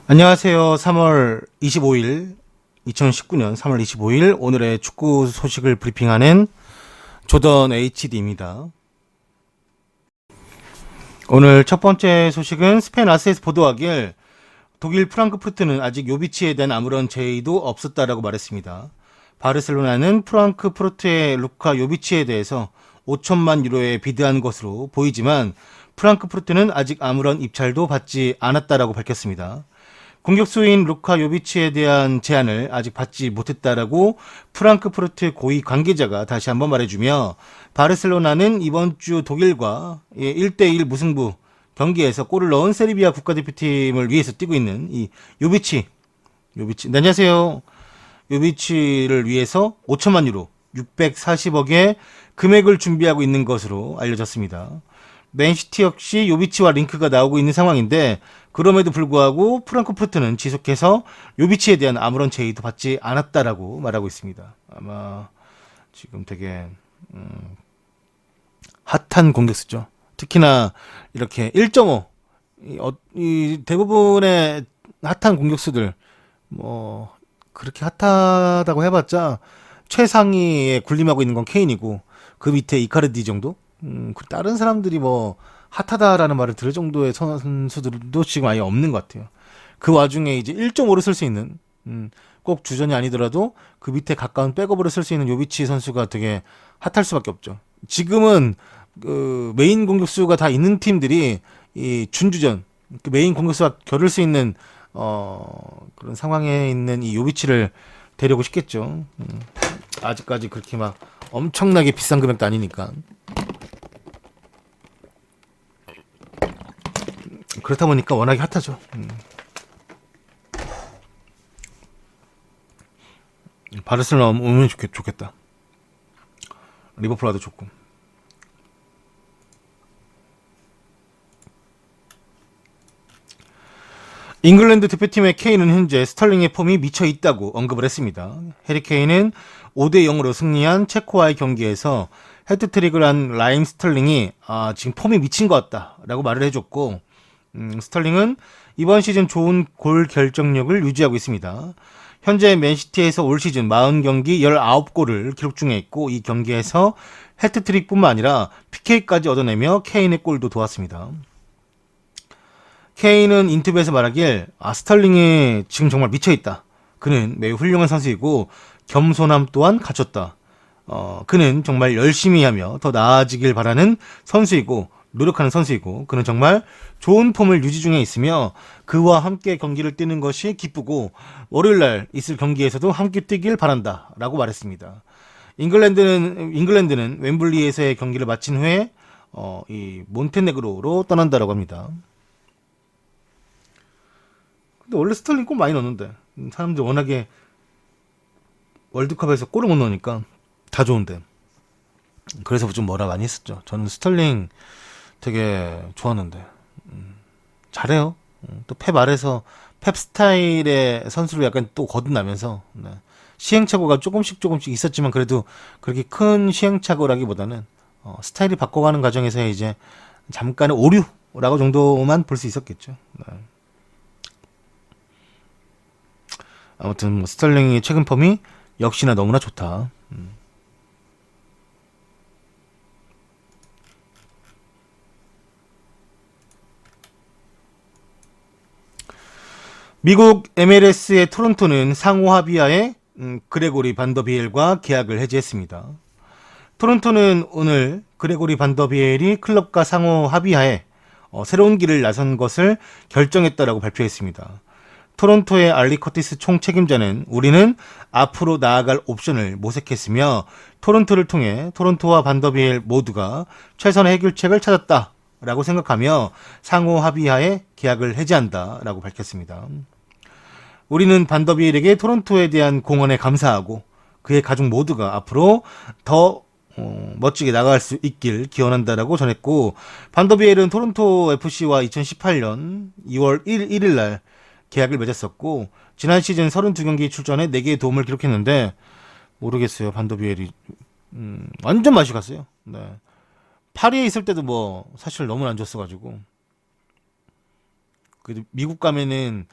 안녕하세요. 3월 25일, 2019년 3월 25일 오늘의 축구 소식을 브리핑하는 조던 HD입니다. 오늘 첫 번째 소식은 스페인 아스에서 보도하길 독일 프랑크푸르트는 아직 요비치에 대한 아무런 제의도 없었다라고 말했습니다. 바르셀로나는 프랑크푸르트의 루카 요비치에 대해서 5천만 유로에 비드한 것으로 보이지만 프랑크푸르트는 아직 아무런 입찰도 받지 않았다라고 밝혔습니다. 공격수인 루카 요비치에 대한 제안을 아직 받지 못했다라고 프랑크푸르트 고위 관계자가 다시 한번 말해주며 바르셀로나는 이번 주 독일과 1대1 무승부 경기에서 골을 넣은 세르비아 국가대표팀을 위해서 뛰고 있는 이 요비치, 네, 안녕하세요. 요비치를 위해서 5천만 유로, 640억의 금액을 준비하고 있는 것으로 알려졌습니다. 맨시티 역시 요비치와 링크가 나오고 있는 상황인데 그럼에도 불구하고 프랑크푸르트는 지속해서 요비치에 대한 아무런 제의도 받지 않았다라고 말하고 있습니다. 아마 지금 되게 핫한 공격수죠. 특히나 이렇게 1.5 이 대부분의 핫한 공격수들 뭐 그렇게 핫하다고 해봤자 최상위에 군림하고 있는 건 케인이고 그 밑에 이카르디 정도. 다른 사람들이 뭐 핫하다라는 말을 들을 정도의 선수들도 지금 아예 없는 것 같아요. 그 와중에 이제 1.5를 쓸 수 있는 꼭 주전이 아니더라도 그 밑에 가까운 백업으로 쓸 수 있는 요비치 선수가 되게 핫할 수밖에 없죠. 지금은 그 메인 공격수가 다 있는 팀들이 이 준주전 그 메인 공격수와 겨룰 수 있는 그런 상황에 있는 이 요비치를 데려오고 싶겠죠. 아직까지 그렇게 막 엄청나게 비싼 금액도 아니니까. 그렇다 보니까 워낙에 핫하죠. 바르셀로나 오면 좋겠다. 리버풀 와도 좋고. 잉글랜드 대표팀의 케인은 현재 스털링의 폼이 미쳐 있다고 언급을 했습니다. 해리 케인은 5대 0으로 승리한 체코와의 경기에서 헤드트릭을 한 라임 스털링이 지금 폼이 미친 것 같다라고 말을 해줬고, 스털링은 이번 시즌 좋은 골 결정력을 유지하고 있습니다. 현재 맨시티에서 올 시즌 40경기 19골을 기록 중에 있고 이 경기에서 헤트트릭뿐만 아니라 PK까지 얻어내며 케인의 골도 도왔습니다. 케인은 인터뷰에서 말하길 스털링이 지금 정말 미쳐있다. 그는 매우 훌륭한 선수이고 겸손함 또한 갖췄다. 그는 정말 열심히 하며 더 나아지길 바라는 선수이고 노력하는 선수이고 그는 정말 좋은 폼을 유지 중에 있으며 그와 함께 경기를 뛰는 것이 기쁘고 월요일날 있을 경기에서도 함께 뛰길 바란다 라고 말했습니다. 잉글랜드는 웸블리에서의 경기를 마친 후에 이 몬테네그로로 떠난다라고 합니다. 근데 원래 스털링 골 많이 넣는데 사람들 워낙에 월드컵에서 골을 못 넣으니까 다 좋은데 그래서 좀 뭐라 많이 했었죠. 저는 스털링 되게 좋았는데 잘해요. 또 펩 아래서 펩 스타일의 선수를 약간 또 거듭나면서 네. 시행착오가 조금씩 있었지만 그래도 그렇게 큰 시행착오라기보다는 스타일이 바꿔가는 과정에서 이제 잠깐의 오류라고 정도만 볼 수 있었겠죠. 네. 아무튼 뭐 스털링의 최근 폼이 역시나 너무나 좋다. 미국 MLS의 토론토는 상호 합의하에 그레고리 반더비엘과 계약을 해지했습니다. 토론토는 오늘 그레고리 반더비엘이 클럽과 상호 합의하에 새로운 길을 나선 것을 결정했다라고 발표했습니다. 토론토의 알리 커티스 총 책임자는 우리는 앞으로 나아갈 옵션을 모색했으며 토론토를 통해 토론토와 반더비엘 모두가 최선의 해결책을 찾았다라고 생각하며 상호 합의하에 계약을 해지한다라고 밝혔습니다. 우리는 반더비엘에게 토론토에 대한 공헌에 감사하고 그의 가족 모두가 앞으로 더 멋지게 나아갈 수 있길 기원한다라고 전했고 반더비엘은 토론토 FC와 2018년 2월 1일 날 계약을 맺었었고 지난 시즌 32경기 출전에 4개의 도움을 기록했는데 모르겠어요. 반더비엘이 완전 맛이 갔어요. 네. 파리에 있을 때도 뭐 사실 너무 안 좋았어가지고 미국 가면은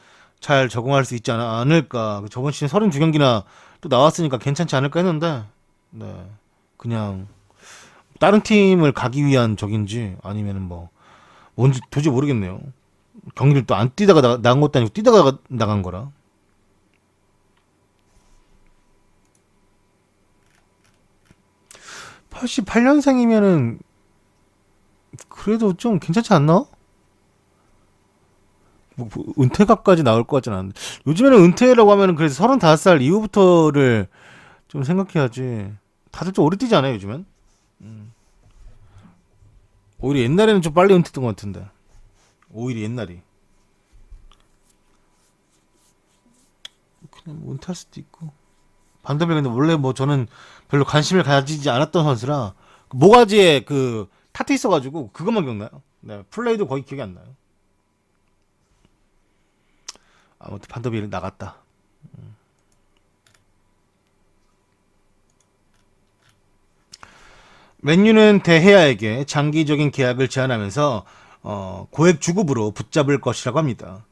잘 적응할 수 있지 않을까. 저번 시즌 32경기나 또 나왔으니까 괜찮지 않을까 했는데, 네. 그냥, 다른 팀을 가기 위한 적인지, 아니면은 뭐, 뭔지 도저히 모르겠네요. 경기를 또 안 뛰다가 나간 것도 아니고, 뛰다가 나간 거라. 88년생이면은, 그래도 좀 괜찮지 않나? 뭐 은퇴각까지 나올 것 같진 않은데. 요즘에는 은퇴라고 하면은 그래서 35살 이후부터를 좀 생각해야지. 다들 좀 오래 뛰지 않아요, 요즘엔? 오히려 옛날에는 좀 빨리 은퇴했던 것 같은데. 오히려 옛날이. 그냥 뭐 은퇴할 수도 있고. 반대로 근데 원래 뭐 저는 별로 관심을 가지지 않았던 선수라 모가지에 그 타투 있어가지고 그것만 기억나요. 네, 플레이도 거의 기억이 안 나요. 아무튼 반더비를 나갔다. 맨유는 데헤아에게 장기적인 계약을 제안하면서 고액 주급으로 붙잡을 것이라고 합니다.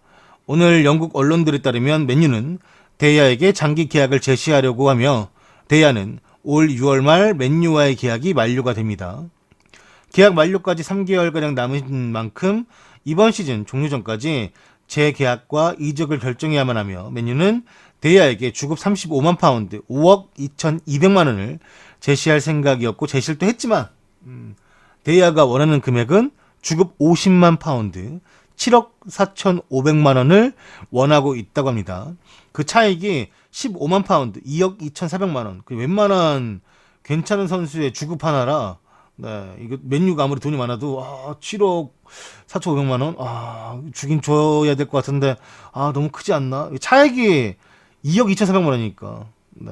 오늘 영국 언론들에 따르면 맨유는 데헤아에게 장기 계약을 제시하려고 하며 데헤아는 올 6월 말 맨유와의 계약이 만료가 됩니다. 계약 만료까지 3개월가량 남은 만큼 이번 시즌 종료 전까지 재계약과 이적을 결정해야만 하며 맨유는 데이아에게 주급 35만 파운드 5억 2,200만 원을 제시할 생각이었고 제시를 또 했지만 데이아가 원하는 금액은 주급 50만 파운드 7억 4,500만 원을 원하고 있다고 합니다. 그 차익이 15만 파운드 2억 2,400만 원. 그 웬만한 괜찮은 선수의 주급 하나라 네, 이거 맨유가 아무리 돈이 많아도 7억 4,500만 원 주긴 줘야 될 것 같은데 너무 크지 않나? 차액이 2억 2,400만 원이니까 네.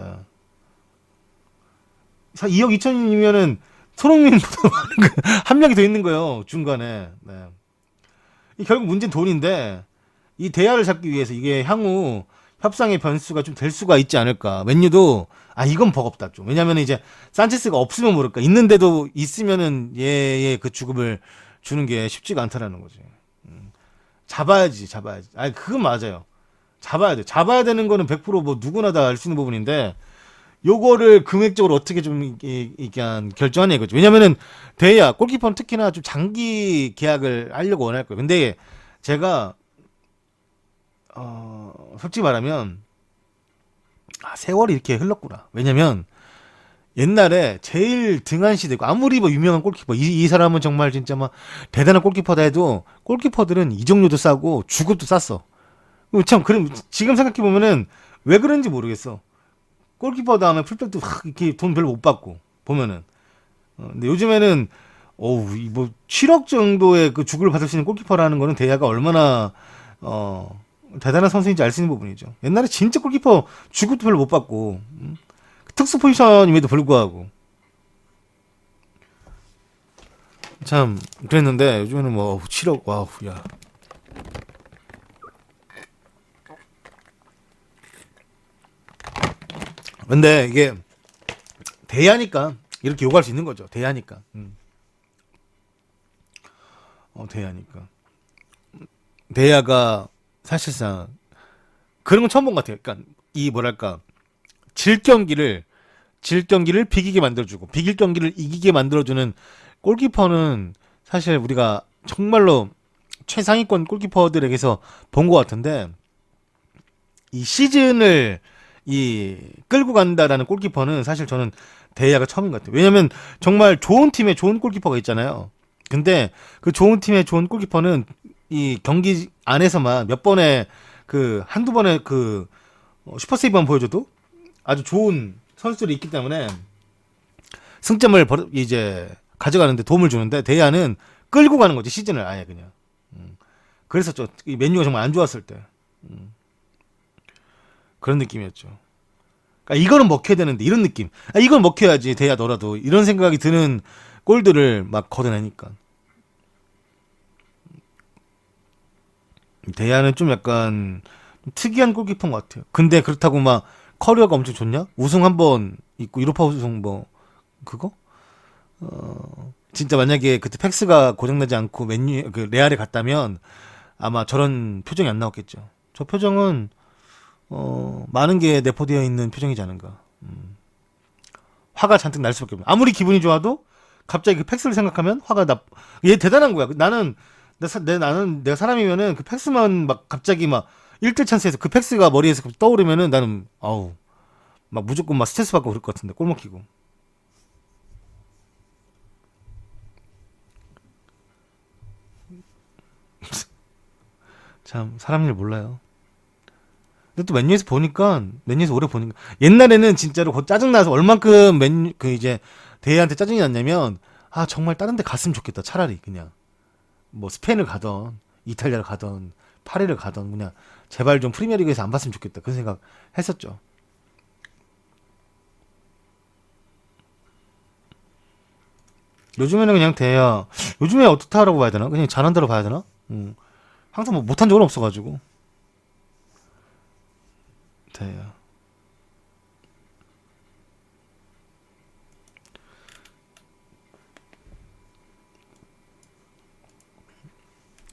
2억 2천이면은 손흥민보다 많은 한 명이 더 있는 거예요 중간에. 네. 결국 문제는 돈인데 이 대화를 잡기 위해서 이게 향후 협상의 변수가 좀 될 수가 있지 않을까. 맨유도 이건 버겁다 좀. 왜냐면 이제 산체스가 없으면 모를까. 있는데도 있으면은 얘의 그 주급을 주는 게 쉽지가 않다라는 거지. 잡아야지. 그건 맞아요. 잡아야 돼. 잡아야 되는 거는 100%뭐 누구나 다 알 수 있는 부분인데 요거를 금액적으로 어떻게 좀 이게 결정하냐 이거죠. 왜냐면은 대야 골키퍼는 특히나 좀 장기 계약을 하려고 원할 거예요. 근데 제가 솔직히 말하면 세월이 이렇게 흘렀구나. 왜냐면 옛날에 제일 등한시대고 아무리 뭐 유명한 골키퍼 이 사람은 정말 진짜 막 대단한 골키퍼다 해도 골키퍼들은 이적료도 싸고 주급도 쌌어. 참 그럼 지금 생각해 보면은 왜 그런지 모르겠어. 골키퍼 다음에 풀백도 이렇게 돈 별로 못 받고 보면은 근데 요즘에는 뭐 7억 정도의 그 주급을 받을 수 있는 골키퍼라는 거는 대야가 얼마나 대단한 선수인지 알 수 있는 부분이죠. 옛날에 진짜 골키퍼 주급도 별로 못 받고 특수 포지션임에도 불구하고 참 그랬는데 요즘에는 뭐 7억 와우 야. 근데 이게 대야니까 이렇게 욕할 수 있는 거죠. 대야니까. 대야니까. 대야가 사실상 그런 건 처음 본 것 같아요. 그러니까 이 뭐랄까 질 경기를 비기게 만들어주고 비길 경기를 이기게 만들어주는 골키퍼는 사실 우리가 정말로 최상위권 골키퍼들에게서 본 것 같은데 이 시즌을 이 끌고 간다라는 골키퍼는 사실 저는 대야가 처음인 것 같아요. 왜냐면 정말 좋은 팀에 좋은 골키퍼가 있잖아요. 근데 그 좋은 팀의 좋은 골키퍼는 이 경기 안에서만 몇 번의 그 한두 번의 그 슈퍼세이브만 보여줘도 아주 좋은 선수들이 있기 때문에 승점을 이제 가져가는데 도움을 주는데 대야는 끌고 가는 거지 시즌을 아예 그냥. 그래서 이 맨유가 정말 안 좋았을 때 그런 느낌이었죠. 그러니까 이거는 먹혀야 되는데 이런 느낌. 이건 먹혀야지 대야 너라도 이런 생각이 드는 골들을 막 걷어내니까. 대야는 좀 약간 특이한 골키퍼인 것 같아요. 근데 그렇다고 막 커리어가 엄청 좋냐? 우승 한 번 있고 유로파 우승 뭐 그거? 진짜 만약에 그때 팩스가 고장나지 않고 맨유 그 레알에 갔다면 아마 저런 표정이 안 나왔겠죠. 저 표정은 많은 게 내포되어 있는 표정이지 않은가. 화가 잔뜩 날 수밖에 없네. 아무리 기분이 좋아도 갑자기 그 팩스를 생각하면 화가 얘 대단한 거야. 나는 내가 사람이면은 그 팩스만 막 갑자기 막 1대 찬스에서 그 팩스가 머리에서 떠오르면은 나는 아우 막 무조건 막 스트레스 받고 그럴 것 같은데 꼴 먹히고. 참 사람 일 몰라요. 근데 또 맨유에서 보니까 맨유에서 오래 보니까 옛날에는 진짜로 곧 짜증나서 얼만큼 맨 그 이제 대회한테 짜증이 났냐면 아 정말 다른 데 갔으면 좋겠다. 차라리 그냥 뭐 스페인을 가던 이탈리아를 가던 파리를 가던 그냥 제발 좀 프리미어리그에서 안 봤으면 좋겠다. 그런 생각 했었죠. 요즘에는 그냥 대야 요즘에 어떻다라고 봐야 되나? 그냥 잘한다고 봐야 되나? 항상 뭐 못한 적은 없어가지고 대야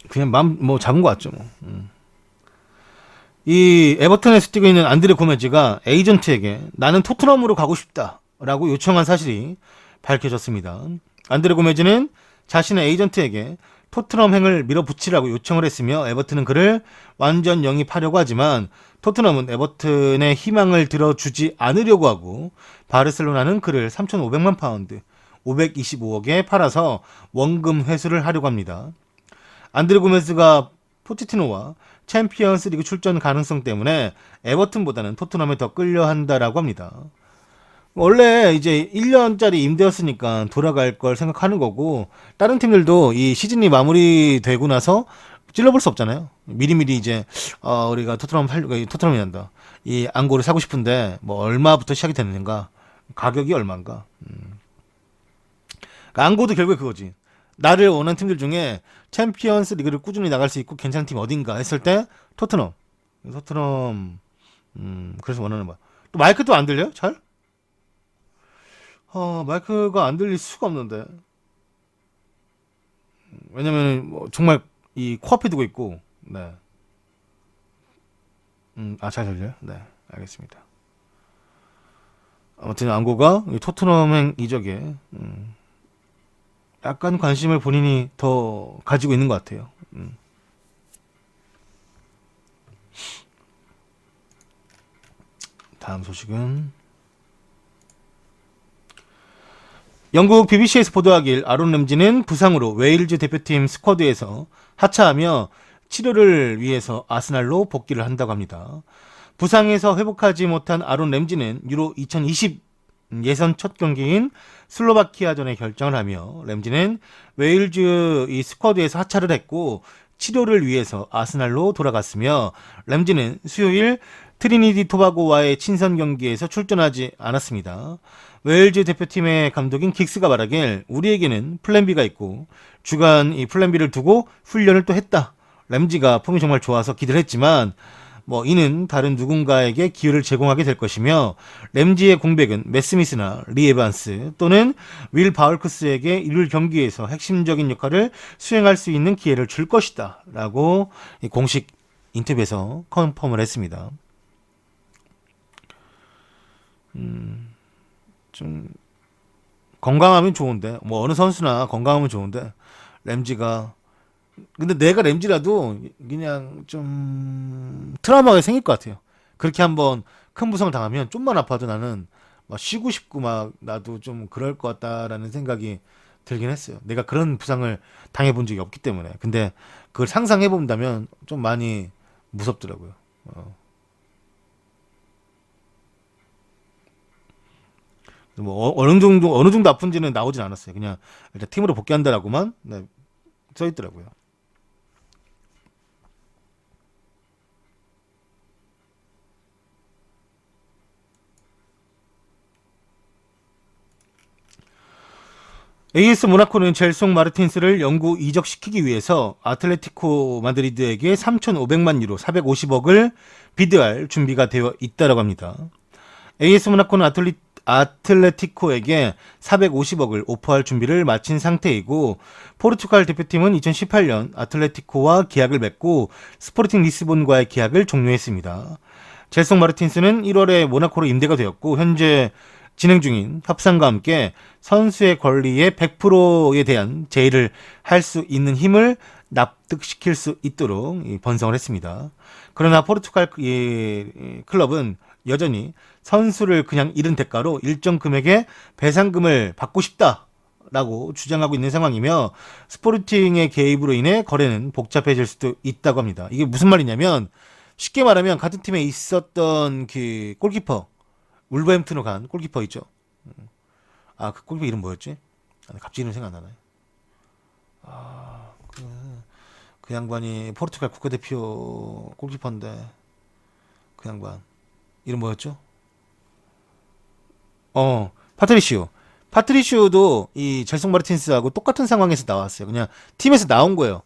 그냥 맘 뭐 잡은 거 같죠 뭐. 이 에버턴에서 뛰고 있는 안드레 고메즈가 에이전트에게 나는 토트넘으로 가고 싶다라고 요청한 사실이 밝혀졌습니다. 안드레 고메즈는 자신의 에이전트에게 토트넘행을 밀어붙이라고 요청을 했으며 에버튼은 그를 완전 영입하려고 하지만 토트넘은 에버튼의 희망을 들어주지 않으려고 하고 바르셀로나는 그를 3,500만 파운드 525억에 팔아서 원금 회수를 하려고 합니다. 안드레 고메즈가 포체티노와 챔피언스 리그 출전 가능성 때문에 에버튼보다는 토트넘에 더 끌려한다라고 합니다. 원래 이제 1년짜리 임대였으니까 돌아갈 걸 생각하는 거고 다른 팀들도 이 시즌이 마무리되고 나서 찔러볼 수 없잖아요. 미리미리 이제 우리가 토트넘이란다. 이 앙고를 사고 싶은데 뭐 얼마부터 시작이 되는가? 가격이 얼마인가? 그러니까 앙고도 결국에 그거지. 나를 원하는 팀들 중에 챔피언스 리그를 꾸준히 나갈 수 있고 괜찮은 팀 어딘가 했을 때 토트넘. 그래서 원하는 거야. 또 마이크도 안 들려요? 잘? 마이크가 안 들릴 수가 없는데. 왜냐면 뭐 정말 이 코앞에 두고 있고. 네. 잘 들려요? 네. 알겠습니다. 아무튼 앙고가 이 토트넘행 이적에 약간 관심을 본인이 더 가지고 있는 것 같아요. 다음 소식은 영국 BBC에서 보도하길 아론 램지는 부상으로 웨일즈 대표팀 스쿼드에서 하차하며 치료를 위해서 아스날로 복귀를 한다고 합니다. 부상에서 회복하지 못한 아론 램지는 유로 2020 예선 첫 경기인 슬로바키아전에 결정을 하며 램지는 웨일즈 이 스쿼드에서 하차를 했고 치료를 위해서 아스날로 돌아갔으며 램지는 수요일 트리니디 토바고와의 친선 경기에서 출전하지 않았습니다. 웨일즈 대표팀의 감독인 긱스가 말하길 우리에게는 플랜 B가 있고 주간 이 플랜 B를 두고 훈련을 또 했다. 램지가 폼이 정말 좋아서 기대를 했지만 이는 다른 누군가에게 기회를 제공하게 될 것이며 램지의 공백은 매스 스미스나 리 에반스 또는 윌 바울크스에게 이룰 경기에서 핵심적인 역할을 수행할 수 있는 기회를 줄 것이다 라고 공식 인터뷰에서 컨펌을 했습니다. 좀 건강하면 좋은데 어느 선수나 건강하면 좋은데 램지가 근데 내가 램지라도 그냥 좀 트라우마가 생길 것 같아요. 그렇게 한번 큰 부상을 당하면 좀만 아파도 나는 막 쉬고 싶고 막 나도 좀 그럴 것 같다라는 생각이 들긴 했어요. 내가 그런 부상을 당해본 적이 없기 때문에. 근데 그걸 상상해 본다면 좀 많이 무섭더라고요. 어느 정도 아픈지는 나오진 않았어요. 그냥 일단 팀으로 복귀한다라고만 써 있더라고요. AS 모나코는 젤송 마르틴스를 영구 이적시키기 위해서 아틀레티코 마드리드에게 3,500만 유로 450억을 비드할 준비가 되어 있다고 합니다. AS 모나코는 아틀레티코에게 450억을 오퍼할 준비를 마친 상태이고 포르투갈 대표팀은 2018년 아틀레티코와 계약을 맺고 스포르팅 리스본과의 계약을 종료했습니다. 젤송 마르틴스는 1월에 모나코로 임대가 되었고 현재 진행 중인 협상과 함께 선수의 권리의 100%에 대한 제의를 할 수 있는 힘을 납득시킬 수 있도록 번성을 했습니다. 그러나 포르투갈 클럽은 여전히 선수를 그냥 잃은 대가로 일정 금액의 배상금을 받고 싶다라고 주장하고 있는 상황이며 스포르팅의 개입으로 인해 거래는 복잡해질 수도 있다고 합니다. 이게 무슨 말이냐면 쉽게 말하면 같은 팀에 있었던 그 골키퍼 울버햄튼으로 간 골키퍼 있죠. 그 골키퍼 이름 뭐였지? 갑자기 이름 생각 안 나네. 그 양반이 포르투갈 국가대표 골키퍼인데 그 양반 이름 뭐였죠? 파트리시오. 파트리시오도 이 젤송 마르틴스하고 똑같은 상황에서 나왔어요. 그냥 팀에서 나온 거예요.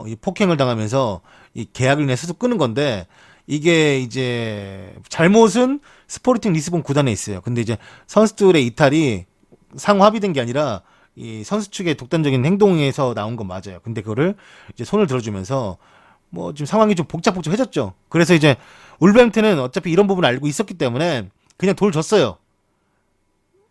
이 폭행을 당하면서 이 계약을 내 스스로 끄는 건데 이게 이제 잘못은 스포르팅 리스본 구단에 있어요. 근데 이제 선수들의 이탈이 상호 합의된 게 아니라 이 선수 측의 독단적인 행동에서 나온 건 맞아요. 근데 그거를 이제 손을 들어주면서 뭐 지금 상황이 좀 복잡해졌죠. 그래서 이제 울버햄튼은 어차피 이런 부분을 알고 있었기 때문에 그냥 돌 줬어요.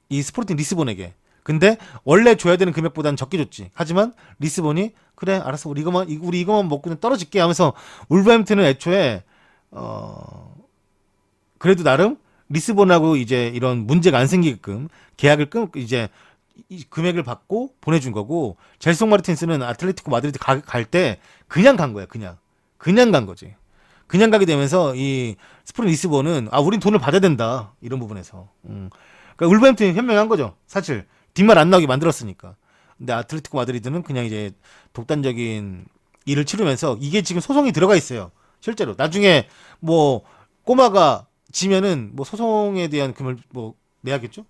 이 스포르팅 리스본에게. 근데 원래 줘야 되는 금액보다는 적게 줬지. 하지만 리스본이 그래 알았어 우리 이거만 먹고 는 떨어질게 하면서 울버햄튼은 애초에 그래도 나름 리스본하고 이제 이런 문제가 안 생기게끔 계약을 이제 이 금액을 받고 보내준 거고 젤송 마르틴스는 아틀레티코 마드리드 갈 때 그냥 간 거야. 그냥 간 거지. 그냥 가게 되면서 이 스포르팅 리스본은 우린 돈을 받아야 된다 이런 부분에서 그러니까 울버햄튼이 현명한 거죠. 사실 뒷말 안 나오게 만들었으니까. 근데 아틀레티코 마드리드는 그냥 이제 독단적인 일을 치르면서 이게 지금 소송이 들어가 있어요. 실제로 나중에 뭐 꼬마가 지면은 뭐 소송에 대한 금을 뭐 내야겠죠.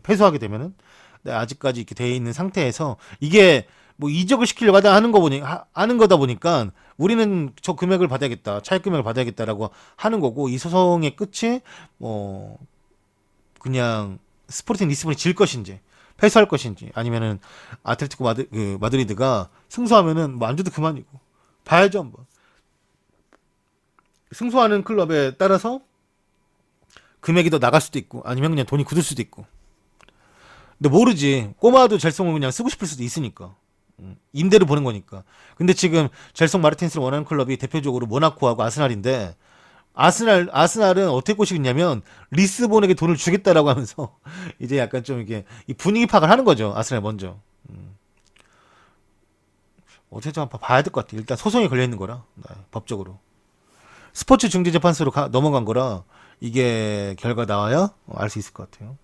패소하게 되면은. 근데 아직까지 이렇게 돼 있는 상태에서 이게 뭐 이적을 시키려고 하는 거다 보니까 우리는 저 금액을 받아야겠다, 차액 금액을 받아야겠다라고 하는 거고 이 소송의 끝이 뭐 그냥 스포르팅 리스본이 질 것인지 패소할 것인지 아니면은 아틀레티코 마드리드가 승소하면은 뭐 안 줘도 그만이고 봐야죠 한번. 승소하는 클럽에 따라서 금액이 더 나갈 수도 있고 아니면 그냥 돈이 굳을 수도 있고. 근데 모르지. 꼬마도 젤송을 그냥 쓰고 싶을 수도 있으니까. 임대를 보는 거니까. 근데 지금 젤송 마르틴스를 원하는 클럽이 대표적으로 모나코하고 아스날인데 아스날은 어떻게 꼬시겠냐면 리스본에게 돈을 주겠다라고 하면서 이제 약간 좀 이게 이 분위기 파악을 하는 거죠. 아스날 먼저. 어떻게 좀 한번 봐야 될 것 같아. 일단 소송이 걸려 있는 거라 법적으로. 스포츠 중재재판소로 넘어간 거라 이게 결과 나와야 알 수 있을 것 같아요.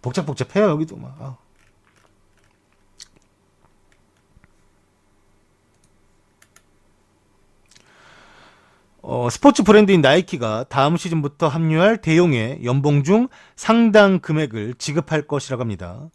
복잡해요 여기도 막. 스포츠 브랜드인 나이키가 다음 시즌부터 합류할 대용의 연봉 중 상당 금액을 지급할 것이라고 합니다.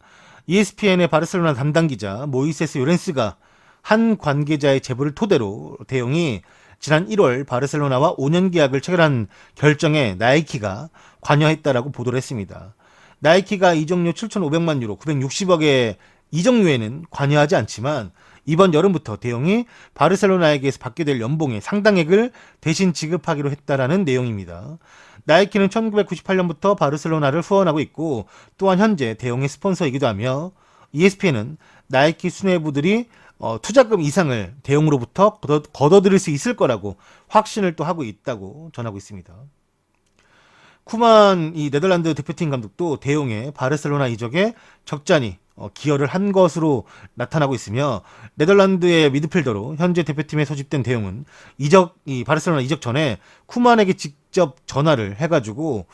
ESPN의 바르셀로나 담당 기자 모이세스 요렌스가 한 관계자의 제보를 토대로 대용이 지난 1월 바르셀로나와 5년 계약을 체결한 결정에 나이키가 관여했다라고 보도를 했습니다. 나이키가 이적료 7,500만 유로 960억의 이적료에는 관여하지 않지만 이번 여름부터 대용이 바르셀로나에게서 받게 될 연봉의 상당액을 대신 지급하기로 했다라는 내용입니다. 나이키는 1998년부터 바르셀로나를 후원하고 있고 또한 현재 대용의 스폰서이기도 하며 ESPN은 나이키 수뇌부들이 투자금 이상을 대용으로부터 걷어들일 수 있을 거라고 확신을 또 하고 있다고 전하고 있습니다. 쿠만 이 네덜란드 대표팀 감독도 대용의 바르셀로나 이적에 적잖이 기여를 한 것으로 나타나고 있으며 네덜란드의 미드필더로 현재 대표팀에 소집된 대용은 바르셀로나 이적 전에 쿠만에게 직접 전화를 해가지고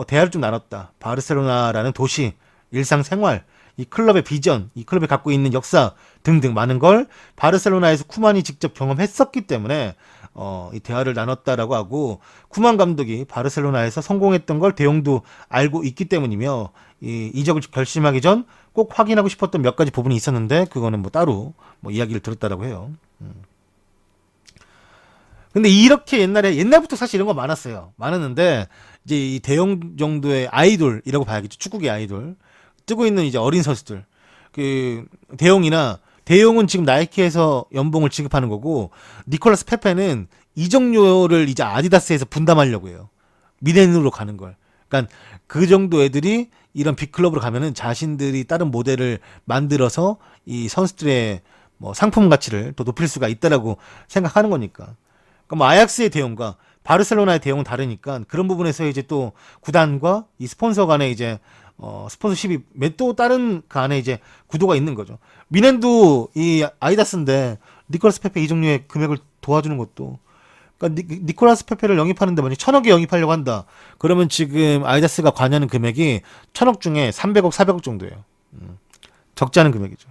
대화를 좀 나눴다. 바르셀로나라는 도시, 일상생활, 이 클럽의 비전, 이 클럽이 갖고 있는 역사 등등 많은 걸 바르셀로나에서 쿠만이 직접 경험했었기 때문에 이 대화를 나눴다라고 하고 쿠만 감독이 바르셀로나에서 성공했던 걸 대용도 알고 있기 때문이며 이 이적을 결심하기 전 꼭 확인하고 싶었던 몇 가지 부분이 있었는데 그거는 뭐 따로 뭐 이야기를 들었다라고 해요. 근데 이렇게 옛날부터 사실 이런 거 많았어요. 많았는데 이제 이 대형 정도의 아이돌이라고 봐야겠죠. 축구계 아이돌. 뜨고 있는 이제 어린 선수들. 그 대용은 지금 나이키에서 연봉을 지급하는 거고 니콜라스 페페는 이적료를 이제 아디다스에서 분담하려고 해요. 미넨으로 가는 걸. 그러니까 그 정도 애들이 이런 빅클럽으로 가면은 자신들이 다른 모델을 만들어서 이 선수들의 뭐 상품 가치를 더 높일 수가 있다라고 생각하는 거니까. 그러니까 뭐 아약스의 대용과 바르셀로나의 대용은 다르니까 그런 부분에서 이제 또 구단과 이 스폰서 간에 이제 스폰서십이 또 다른 간에 이제 구도가 있는 거죠. 미넨도 이 아이다스인데 니콜라스 페페 이 종류의 금액을 도와주는 것도 그러니까 니콜라스 페페를 영입하는데 만약 1,000억에 영입하려고 한다. 그러면 지금 아이다스가 관여하는 금액이 1,000억 중에 300억, 400억 정도예요. 적지 않은 금액이죠.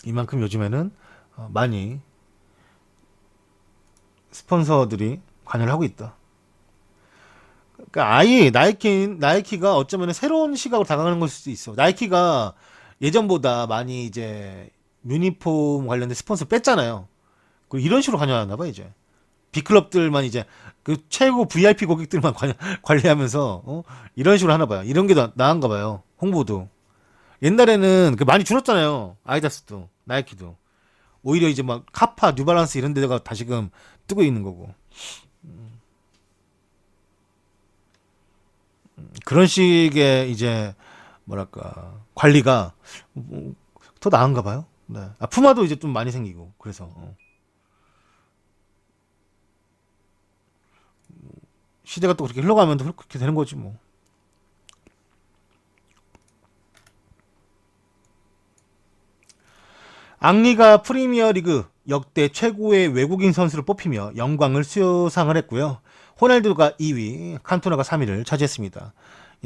이만큼 요즘에는 많이 스폰서들이 관여를 하고 있다. 그러니까 아예 나이키가 어쩌면 새로운 시각으로 다가가는 걸 수도 있어. 나이키가 예전보다 많이 이제 유니폼 관련된 스폰서 뺐잖아요. 그 이런 식으로 관여하나 봐 이제. B클럽들만 이제 그 최고 VIP 고객들만 관리하면서 이런 식으로 하나 봐요. 이런 게 나은가 봐요. 홍보도. 옛날에는 그 많이 줄었잖아요. 아이다스도 나이키도. 오히려 이제 막 카파, 뉴발란스 이런 데가 다시금 뜨고 있는 거고. 그런 식의 이제 뭐랄까 관리가 더 나은가 봐요. 네. 푸마도 이제 좀 많이 생기고 그래서 시대가 또 그렇게 흘러가면 또 그렇게 되는 거지 뭐. 앙리가 프리미어리그 역대 최고의 외국인 선수를 뽑히며 영광을 수상을 했고요. 호날두가 2위, 칸토나가 3위를 차지했습니다.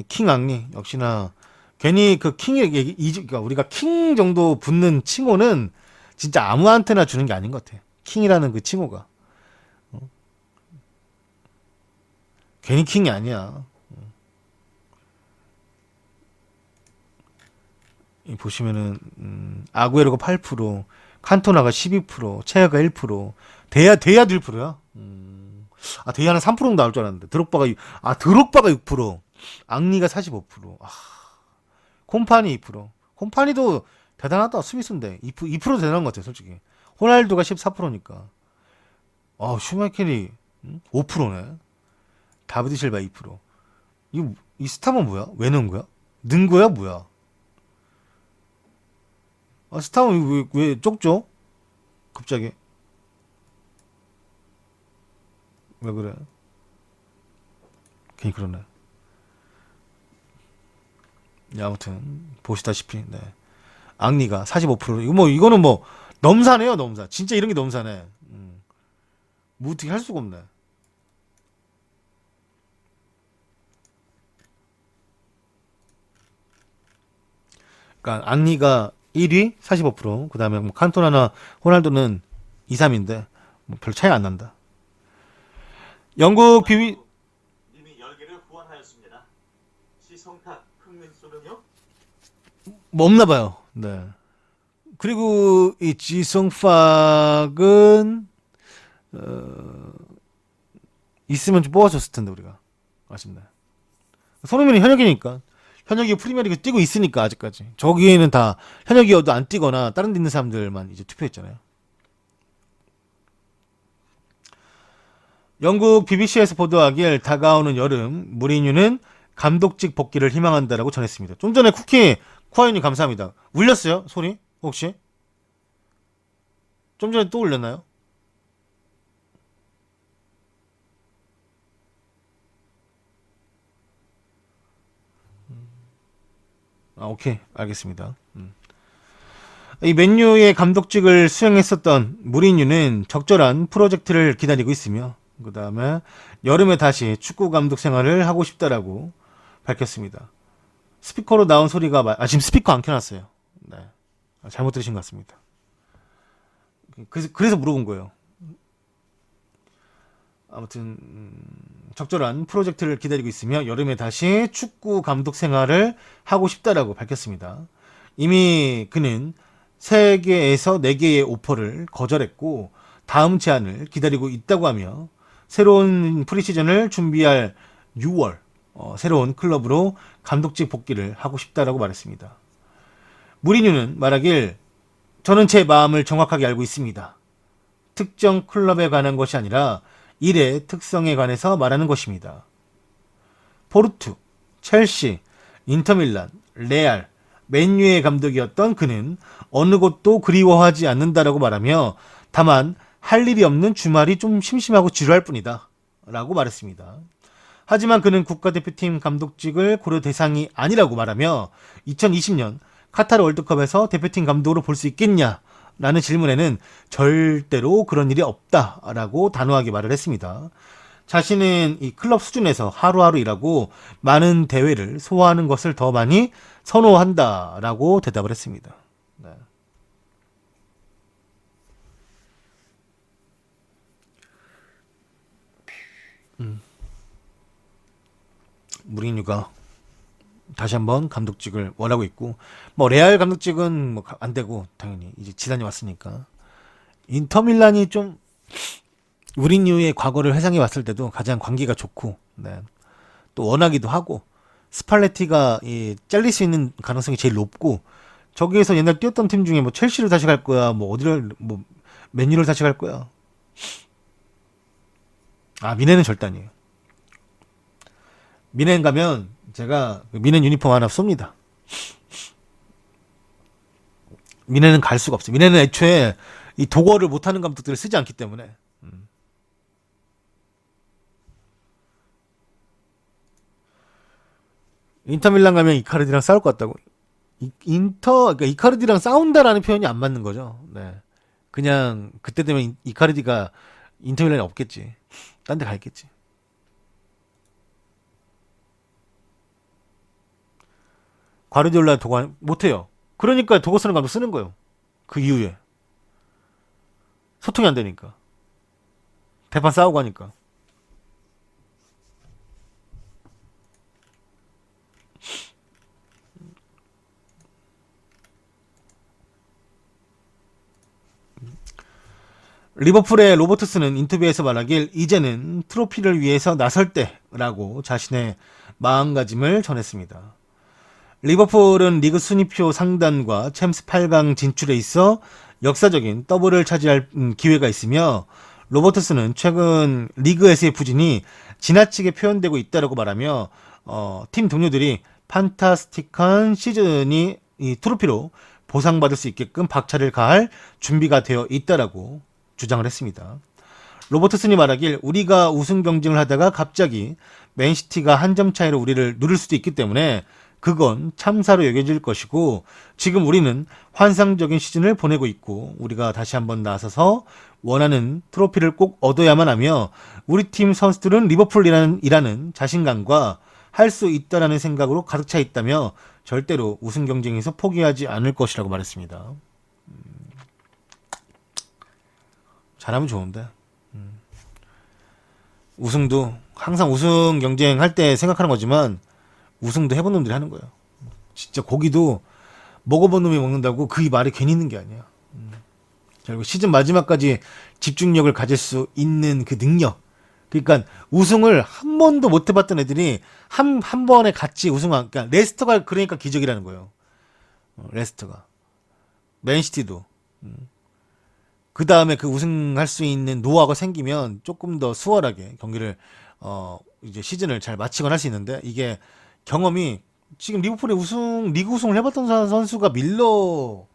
킹 앙리 역시나 괜히 그 킹의 그러니까 우리가 킹 정도 붙는 칭호는 진짜 아무한테나 주는 게 아닌 것 같아. 킹이라는 그 칭호가 괜히 킹이 아니야. 보시면은 아구에로가 8%, 칸토나가 12%, 체아가 1%, 데야도 1%야. 데야는 3% 정도 나올 줄 알았는데 드록바가 6%, 앙리가 45%, 콤파니 2%. 콤파니도 대단하다. 수비수인데 2% 대단한 것 같아 솔직히. 호날두가 14%니까. 슈마케리 5%네. 다비드 실바 2%. 이 스타만 뭐야? 왜 넣은 거야? 는 거야 뭐야? 스타만 왜 쪽죠? 갑자기 왜 그래? 괜히 그러네. 아무튼 보시다시피 네. 앙리가 45%. 이거는 뭐 넘사네요 넘사. 진짜 이런 게 넘사네. 뭐 어떻게 할 수가 없네. 그러니까 앙리가 1위 45%. 그다음에 뭐 칸토나나 호날두는 2, 3인데 뭐 별 차이 안 난다. 영국 비비 님이 열개를 후원하였습니다. 시성탁 흥민소는요? 뭐 없나 봐요. 네. 그리고 이 지성팍은 있으면 좀 뽑아줬을 텐데 우리가 아쉽네. 손흥민이 현역이니까 현역이 프리미어리그 뛰고 있으니까 아직까지 저기에는 다 현역이어도 안 뛰거나 다른 데 있는 사람들만 이제 투표했잖아요. 영국 BBC에서 보도하길 다가오는 여름 무리뉴는 감독직 복귀를 희망한다라고 전했습니다. 좀 전에 쿠아이님 감사합니다. 울렸어요 소리 혹시? 좀 전에 또 울렸나요? 오케이 알겠습니다. 이 맨유의 감독직을 수행했었던 무리뉴는 적절한 프로젝트를 기다리고 있으며 그 다음에 여름에 다시 축구 감독 생활을 하고 싶다라고 밝혔습니다. 스피커로 나온 소리가 지금 스피커 안 켜놨어요. 네. 잘못 들으신 것 같습니다. 그래서 물어본 거예요. 아무튼 적절한 프로젝트를 기다리고 있으며 여름에 다시 축구 감독 생활을 하고 싶다라고 밝혔습니다. 이미 그는 3개에서 4개의 오퍼를 거절했고 다음 제안을 기다리고 있다고 하며 새로운 프리시즌을 준비할 6월 새로운 클럽으로 감독직 복귀를 하고 싶다라고 말했습니다. 무리뉴는 말하길 저는 제 마음을 정확하게 알고 있습니다. 특정 클럽에 관한 것이 아니라 일의 특성에 관해서 말하는 것입니다. 포르투, 첼시, 인터밀란, 레알, 맨유의 감독이었던 그는 어느 곳도 그리워하지 않는다라고 말하며 다만 할 일이 없는 주말이 좀 심심하고 지루할 뿐이다 라고 말했습니다. 하지만 그는 국가대표팀 감독직을 고려 대상이 아니라고 말하며 2020년 카타르 월드컵에서 대표팀 감독으로 볼 수 있겠냐 라는 질문에는 절대로 그런 일이 없다라고 단호하게 말을 했습니다. 자신은 이 클럽 수준에서 하루하루 일하고 많은 대회를 소화하는 것을 더 많이 선호한다라고 대답을 했습니다. 네. 무리뉴가 다시 한번 감독직을 원하고 있고, 뭐 레알 감독직은 뭐 안 되고 당연히 이제 지단이 왔으니까 인터밀란이 좀 무리뉴의 과거를 회상해 왔을 때도 가장 관계가 좋고, 네. 또 원하기도 하고 스팔레티가 잘릴 수 있는 가능성이 제일 높고, 저기에서 옛날 뛰었던 팀 중에 뭐 첼시를 다시 갈 거야, 뭐 어디를 뭐 맨유를 다시 갈 거야. 아, 미네는 절대 아니에요. 미넨 가면 제가 미넨 유니폼 하나 쏩니다. 미넨은 갈 수가 없어요. 미넨은 애초에 이 독어를 못하는 감독들을 쓰지 않기 때문에. 인터밀란 가면 이카르디랑 싸울 것 같다고. 그러니까 이카르디랑 싸운다라는 표현이 안 맞는 거죠. 네. 그냥 그때 되면 이카르디가 인터밀란에 없겠지. 딴 데 가 있겠지. 과르디올라 독어 못해요. 그러니까 독어 쓰는 감독 쓰는 거예요. 그 이후에 소통이 안 되니까 대판 싸우고 하니까. 리버풀의 로버트스는 인터뷰에서 말하길 이제는 트로피를 위해서 나설 때라고 자신의 마음가짐을 전했습니다. 리버풀은 리그 순위표 상단과 챔스 8강 진출에 있어 역사적인 더블을 차지할 기회가 있으며, 로버트스는 최근 리그에서의 부진이 지나치게 표현되고 있다고 말하며 팀 동료들이 판타스틱한 시즌이 이 트로피로 보상받을 수 있게끔 박차를 가할 준비가 되어 있다라고 주장을 했습니다. 로버트슨이 말하길 우리가 우승 경쟁을 하다가 갑자기 맨시티가 한 점 차이로 우리를 누를 수도 있기 때문에 그건 참사로 여겨질 것이고, 지금 우리는 환상적인 시즌을 보내고 있고 우리가 다시 한번 나서서 원하는 트로피를 꼭 얻어야만 하며, 우리 팀 선수들은 리버풀이라는 자신감과 할 수 있다라는 생각으로 가득 차 있다며 절대로 우승 경쟁에서 포기하지 않을 것이라고 말했습니다. 잘하면 좋은데 우승도 항상 우승 경쟁할 때 생각하는 거지만 우승도 해본 놈들이 하는 거예요. 진짜 고기도 먹어본 놈이 먹는다고 그 말이 괜히 있는 게 아니야. 결국 시즌 마지막까지 집중력을 가질 수 있는 그 능력. 그러니까 우승을 한 번도 못 해봤던 애들이 한 번에 같이 우승한. 그러니까 레스터가 그러니까 기적이라는 거예요. 레스터가. 맨시티도. 그 다음에 그 우승할 수 있는 노하우가 생기면 조금 더 수월하게 경기를 이제 시즌을 잘 마치거나 할 수 있는데, 이게 경험이 지금 리버풀의 리그 우승을 해봤던 선수가 밀러.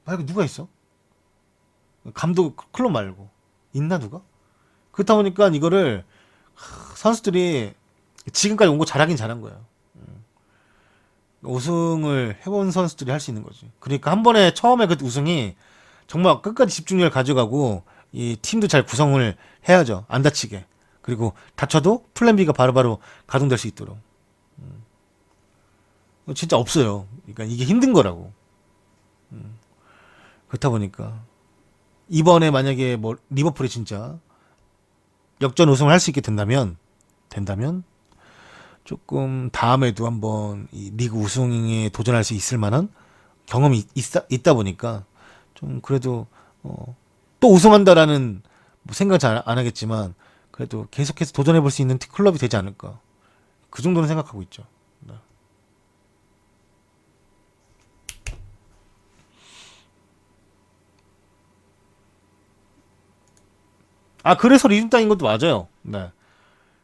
말고 누가 있어? 감독 클럽 말고 있나 누가? 그렇다 보니까 이거를 선수들이 지금까지 온 거 잘하긴 잘한 거예요. 우승을 해본 선수들이 할 수 있는 거지. 그러니까 한 번에 처음에 그 우승이 정말 끝까지 집중력을 가져가고 이 팀도 잘 구성을 해야죠. 안 다치게. 그리고 다쳐도 플랜 B가 바로바로 가동될 수 있도록. 진짜 없어요. 그러니까 이게 힘든 거라고. 그렇다 보니까 이번에 만약에 뭐 리버풀이 진짜 역전 우승을 할 수 있게 된다면 조금 다음에도 한번 이 리그 우승에 도전할 수 있을 만한 경험이 있다 보니까 좀 그래도 또 우승한다라는 뭐 생각 잘 안 하겠지만 그래도 계속해서 도전해 볼 수 있는 클럽이 되지 않을까. 그 정도는 생각하고 있죠. 네. 아, 그래서 리즘 따인 것도 맞아요. 네.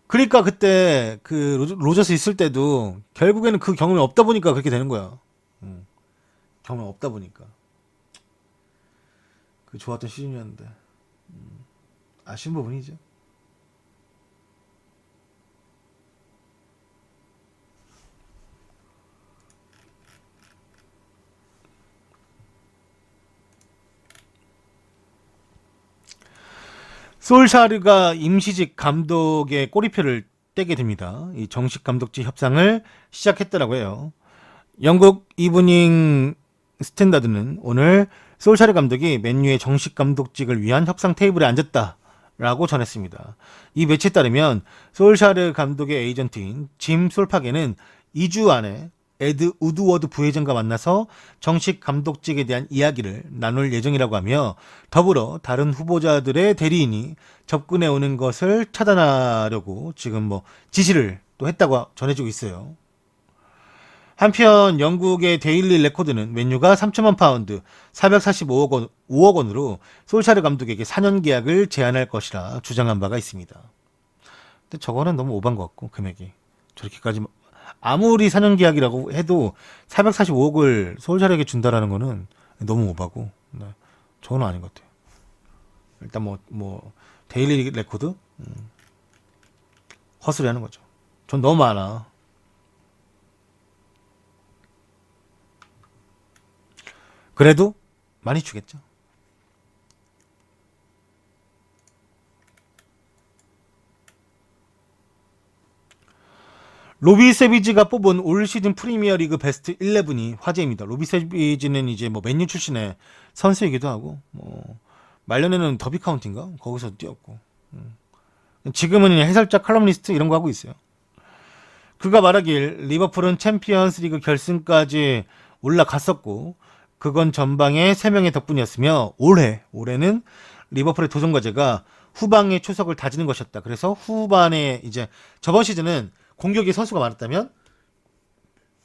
그러니까 그때 그 로저스 있을 때도 결국에는 그 경험이 없다 보니까 그렇게 되는 거야. 경험 없다 보니까. 그 좋았던 시즌이었는데. 아쉬운 부분이죠. 솔샤르가 임시직 감독의 꼬리표를 떼게 됩니다. 이 정식 감독직 협상을 시작했더라고 요. 영국 이브닝 스탠다드는 오늘 솔샤르 감독이 맨유의 정식 감독직을 위한 협상 테이블에 앉았다라고 전했습니다. 이 매체에 따르면 솔샤르 감독의 에이전트인 짐 솔파게는 2주 안에 에드 우드워드 부회장과 만나서 정식 감독직에 대한 이야기를 나눌 예정이라고 하며 더불어 다른 후보자들의 대리인이 접근해 오는 것을 차단하려고 지금 뭐 지시를 또 했다고 전해지고 있어요. 한편 영국의 데일리 레코드는 맨유가 3천만 파운드 445억 원으로 솔샤르 감독에게 4년 계약을 제안할 것이라 주장한 바가 있습니다. 근데 저거는 너무 오반 것 같고 금액이 저렇게까지 아무리 4년 계약이라고 해도 445억을 솔샤르에게 준다라는 거는 너무 오바고 네. 저거는 아닌 것 같아요. 일단 뭐 데일리 레코드 헛소리 하는 거죠. 전 너무 많아. 그래도 많이 주겠죠. 로비 세비지가 뽑은 올 시즌 프리미어리그 베스트 11이 화제입니다. 로비 세비지는 이제 뭐 맨유 출신의 선수이기도 하고 뭐 말년에는 더비 카운티인가 거기서 뛰었고 지금은 해설자 칼럼니스트 이런 거 하고 있어요. 그가 말하길 리버풀은 챔피언스리그 결승까지 올라갔었고 그건 전방의 3명의 덕분이었으며 올해는 리버풀의 도전 과제가 후방의 초석을 다지는 것이었다. 그래서 후반에 이제 저번 시즌은 공격의 선수가 많았다면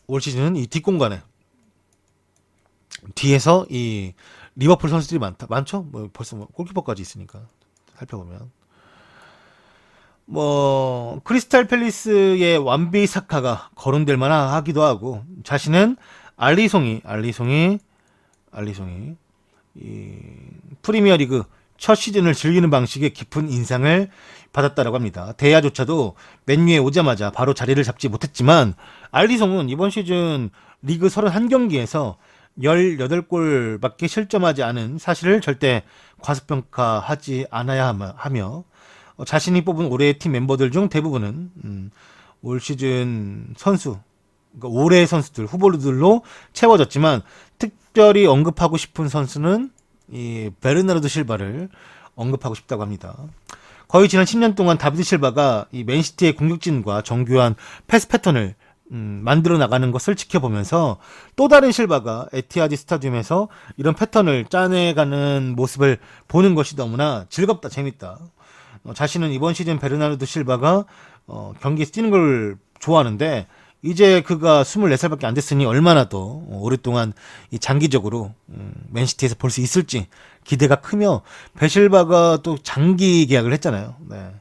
올 시즌은 이 뒷공간에 뒤에서 이 리버풀 선수들이 많죠. 뭐 벌써 뭐 골키퍼까지 있으니까 살펴보면 뭐 크리스탈 팰리스의 완비 사카가 거론될 만하기도 하고 자신은 알리송이 이 프리미어리그 첫 시즌을 즐기는 방식에 깊은 인상을 받았다라고 합니다. 대야조차도 맨유에 오자마자 바로 자리를 잡지 못했지만 알리송은 이번 시즌 리그 31경기에서 18골밖에 실점하지 않은 사실을 절대 과소평가하지 않아야 하며 자신이 뽑은 올해의 팀 멤버들 중 대부분은 올 시즌 선수 그러니까 올해의 선수들 후보들로 채워졌지만 특별히 언급하고 싶은 선수는 이 베르나르도 실바를 언급하고 싶다고 합니다. 거의 지난 10년 동안 다비드 실바가 이 맨시티의 공격진과 정교한 패스 패턴을 만들어 나가는 것을 지켜보면서 또 다른 실바가 에티하드 스타디움에서 이런 패턴을 짜내가는 모습을 보는 것이 너무나 즐겁다, 재밌다. 자신은 이번 시즌 베르나르도 실바가 경기에서 뛰는 걸 좋아하는데 이제 그가 24살밖에 안 됐으니 얼마나 더 오랫동안 이 장기적으로 맨시티에서 볼 수 있을지 기대가 크며 베실바가 또 장기 계약을 했잖아요. 네.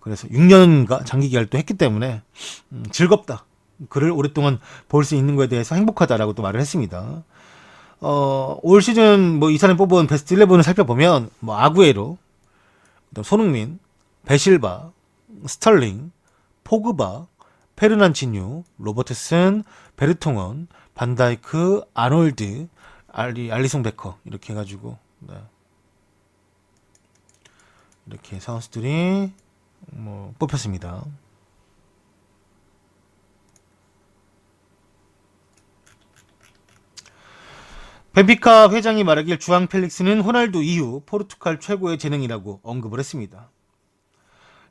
그래서 6년가 장기 계약을 또 했기 때문에 즐겁다. 그를 오랫동안 볼 수 있는 것에 대해서 행복하다라고 또 말을 했습니다. 올 시즌 뭐 이 사람 뽑은 베스트 11을 살펴보면 뭐 아구에로, 손흥민, 베실바, 스털링, 포그바, 페르난치뉴, 로버트슨, 베르통원, 반다이크, 아놀드, 알리송 베커 이렇게 해가지고 네. 이렇게 선수들이 뭐 뽑혔습니다. 벤피카 회장이 말하길 주앙 펠릭스는 호날두 이후 포르투갈 최고의 재능이라고 언급을 했습니다.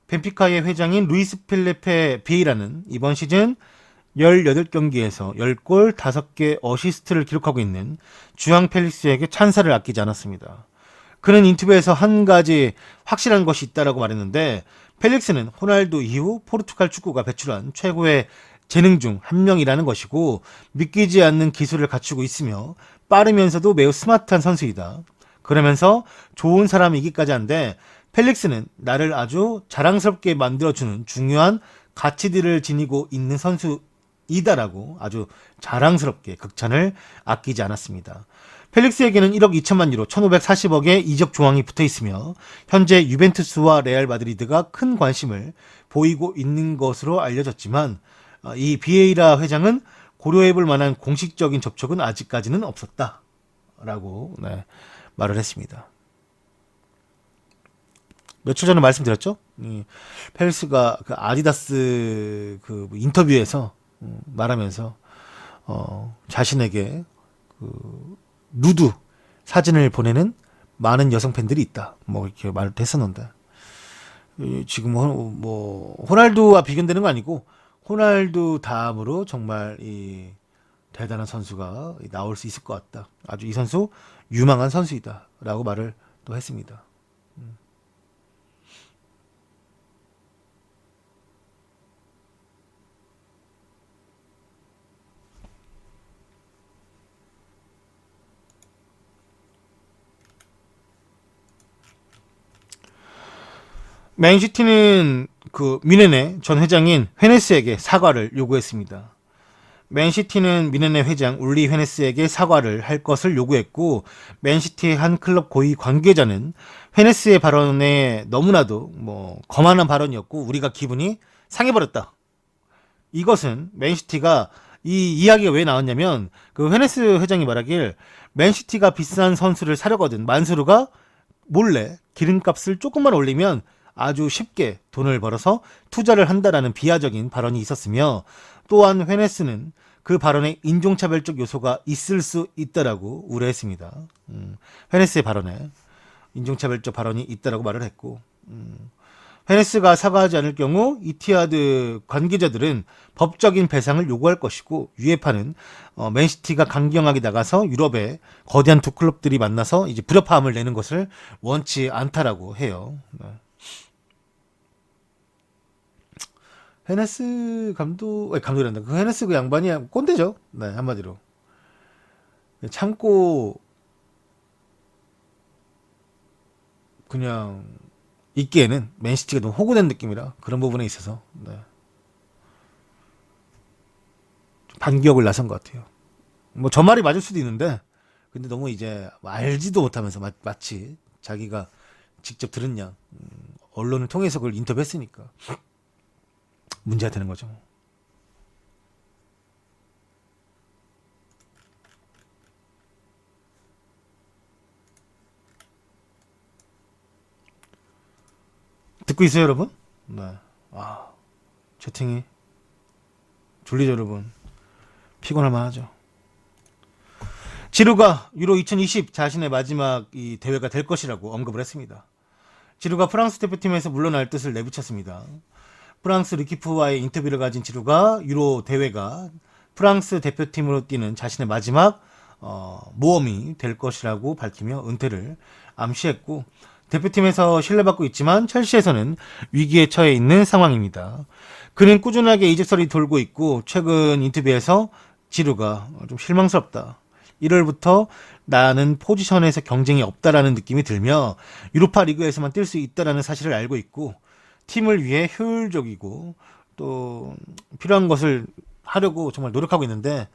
벤피카의 회장인 루이스 필리페 비에이라는 이번 시즌 18경기에서 10골 5개 어시스트를 기록하고 있는 주앙 펠릭스에게 찬사를 아끼지 않았습니다. 그는 인터뷰에서 한 가지 확실한 것이 있다라고 말했는데, 펠릭스는 호날두 이후 포르투갈 축구가 배출한 최고의 재능 중 한 명이라는 것이고, 믿기지 않는 기술을 갖추고 있으며 빠르면서도 매우 스마트한 선수이다. 그러면서 좋은 사람이기까지 한데, 펠릭스는 나를 아주 자랑스럽게 만들어주는 중요한 가치들을 지니고 있는 선수이다라고 아주 자랑스럽게 극찬을 아끼지 않았습니다. 펠릭스에게는 1억 2천만 유로 1540억의 이적 조항이 붙어 있으며 현재 유벤투스와 레알 마드리드가 큰 관심을 보이고 있는 것으로 알려졌지만, 이 비에이라 회장은 고려해볼 만한 공식적인 접촉은 아직까지는 없었다라고 말을 했습니다. 며칠 전에 말씀드렸죠? 펠릭스가 그 아디다스 그 인터뷰에서 말하면서 자신에게 그 누드 사진을 보내는 많은 여성 팬들이 있다. 뭐 이렇게 말을 했었는데, 지금 뭐 호날두와 비교되는 거 아니고, 호날두 다음으로 정말 이 대단한 선수가 나올 수 있을 것 같다. 아주 이 선수 유망한 선수이다라고 말을 또 했습니다. 맨시티는 그 뮌헨의 전 회장인 헤네스에게 사과를 요구했습니다. 맨시티는 뮌헨의 회장 울리 헤네스에게 사과를 할 것을 요구했고, 맨시티의 한 클럽 고위 관계자는 헤네스의 발언에 너무나도 거만한 발언이었고 우리가 기분이 상해버렸다. 이것은 맨시티가 이 이야기가 왜 나왔냐면, 그 헤네스 회장이 말하길 맨시티가 비싼 선수를 사려거든 만수르가 몰래 기름값을 조금만 올리면 아주 쉽게 돈을 벌어서 투자를 한다라는 비하적인 발언이 있었으며, 또한 헤네스는 그 발언에 인종차별적 요소가 있을 수 있다라고 우려했습니다. 헤네스의 발언에 인종차별적 발언이 있다라고 말을 했고, 헤네스가 사과하지 않을 경우 이티하드 관계자들은 법적인 배상을 요구할 것이고, 유에파는 맨시티가 강경하게 나가서 유럽의 거대한 두 클럽들이 만나서 이제 불협화음을 내는 것을 원치 않다라고 해요. 헤네스 감독이란다. 그 헤네스 그 양반이 꼰대죠. 네, 한마디로. 참고 그냥 있기에는 맨시티가 너무 호구된 느낌이라 그런 부분에 있어서 반격을 나선 것 같아요. 뭐 저 말이 맞을 수도 있는데, 근데 너무 이제 알지도 못하면서 마치 자기가 직접 들은 양 언론을 통해서 그걸 인터뷰했으니까 문제가 되는 거죠. 듣고 있어요, 여러분? 네. 채팅이 졸리죠, 여러분? 피곤할 만하죠. 지루가 유로 2020 자신의 마지막 이 대회가 될 것이라고 언급을 했습니다. 지루가 프랑스 대표팀에서 물러날 뜻을 내비쳤습니다. 프랑스 르키프와의 인터뷰를 가진 지루가 유로 대회가 프랑스 대표팀으로 뛰는 자신의 마지막 모험이 될 것이라고 밝히며 은퇴를 암시했고, 대표팀에서 신뢰받고 있지만 첼시에서는 위기에 처해 있는 상황입니다. 그는 꾸준하게 이적설이 돌고 있고, 최근 인터뷰에서 지루가 좀 실망스럽다. 1월부터 나는 포지션에서 경쟁이 없다라는 느낌이 들며 유로파 리그에서만 뛸 수 있다라는 사실을 알고 있고, 팀을 위해 효율적이고 또 필요한 것을 하려고 정말 노력하고 있는데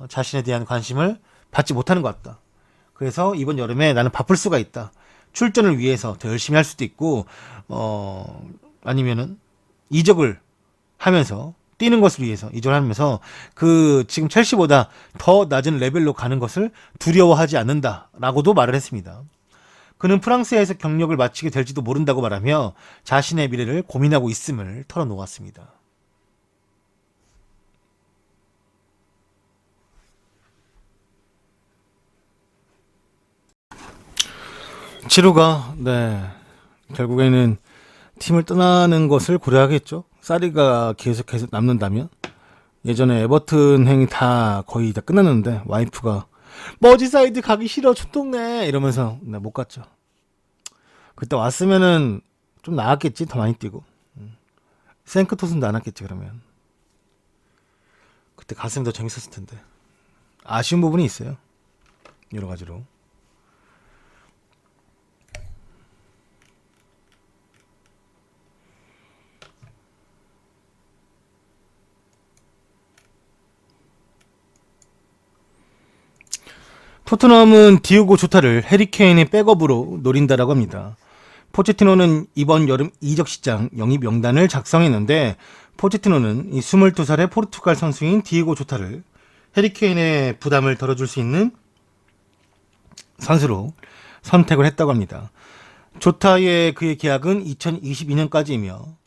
자신에 대한 관심을 받지 못하는 것 같다. 그래서 이번 여름에 나는 바쁠 수가 있다. 출전을 위해서 더 열심히 할 수도 있고, 아니면은 이적을 하면서 뛰는 것을 위해서 이적을 하면서 그 지금 첼시보다 더 낮은 레벨로 가는 것을 두려워하지 않는다라고도 말을 했습니다. 그는 프랑스에서 경력을 마치게 될지도 모른다고 말하며 자신의 미래를 고민하고 있음을 털어놓았습니다. 지루가 결국에는 팀을 떠나는 것을 고려하겠죠. 사리가 계속 남는다면. 예전에 에버튼 행이 다 거의 다 끝났는데 와이프가 머지사이드 가기 싫어 촌동네 이러면서 못 갔죠. 그때 왔으면은 좀 나았겠지. 더 많이 뛰고 생크토슨도 안 왔겠지. 그러면 그때 갔으면 더 재밌었을 텐데. 아쉬운 부분이 있어요. 여러 가지로. 토트넘은 디오고 조타를 해리케인의 백업으로 노린다라고 합니다. 포체티노는 이번 여름 이적 시장 영입 명단을 작성했는데 포체티노는 이 22살의 포르투갈 선수인 디오고 조타를 해리케인의 부담을 덜어줄 수 있는 선수로 선택을 했다고 합니다. 조타의 그의 계약은 2022년까지이며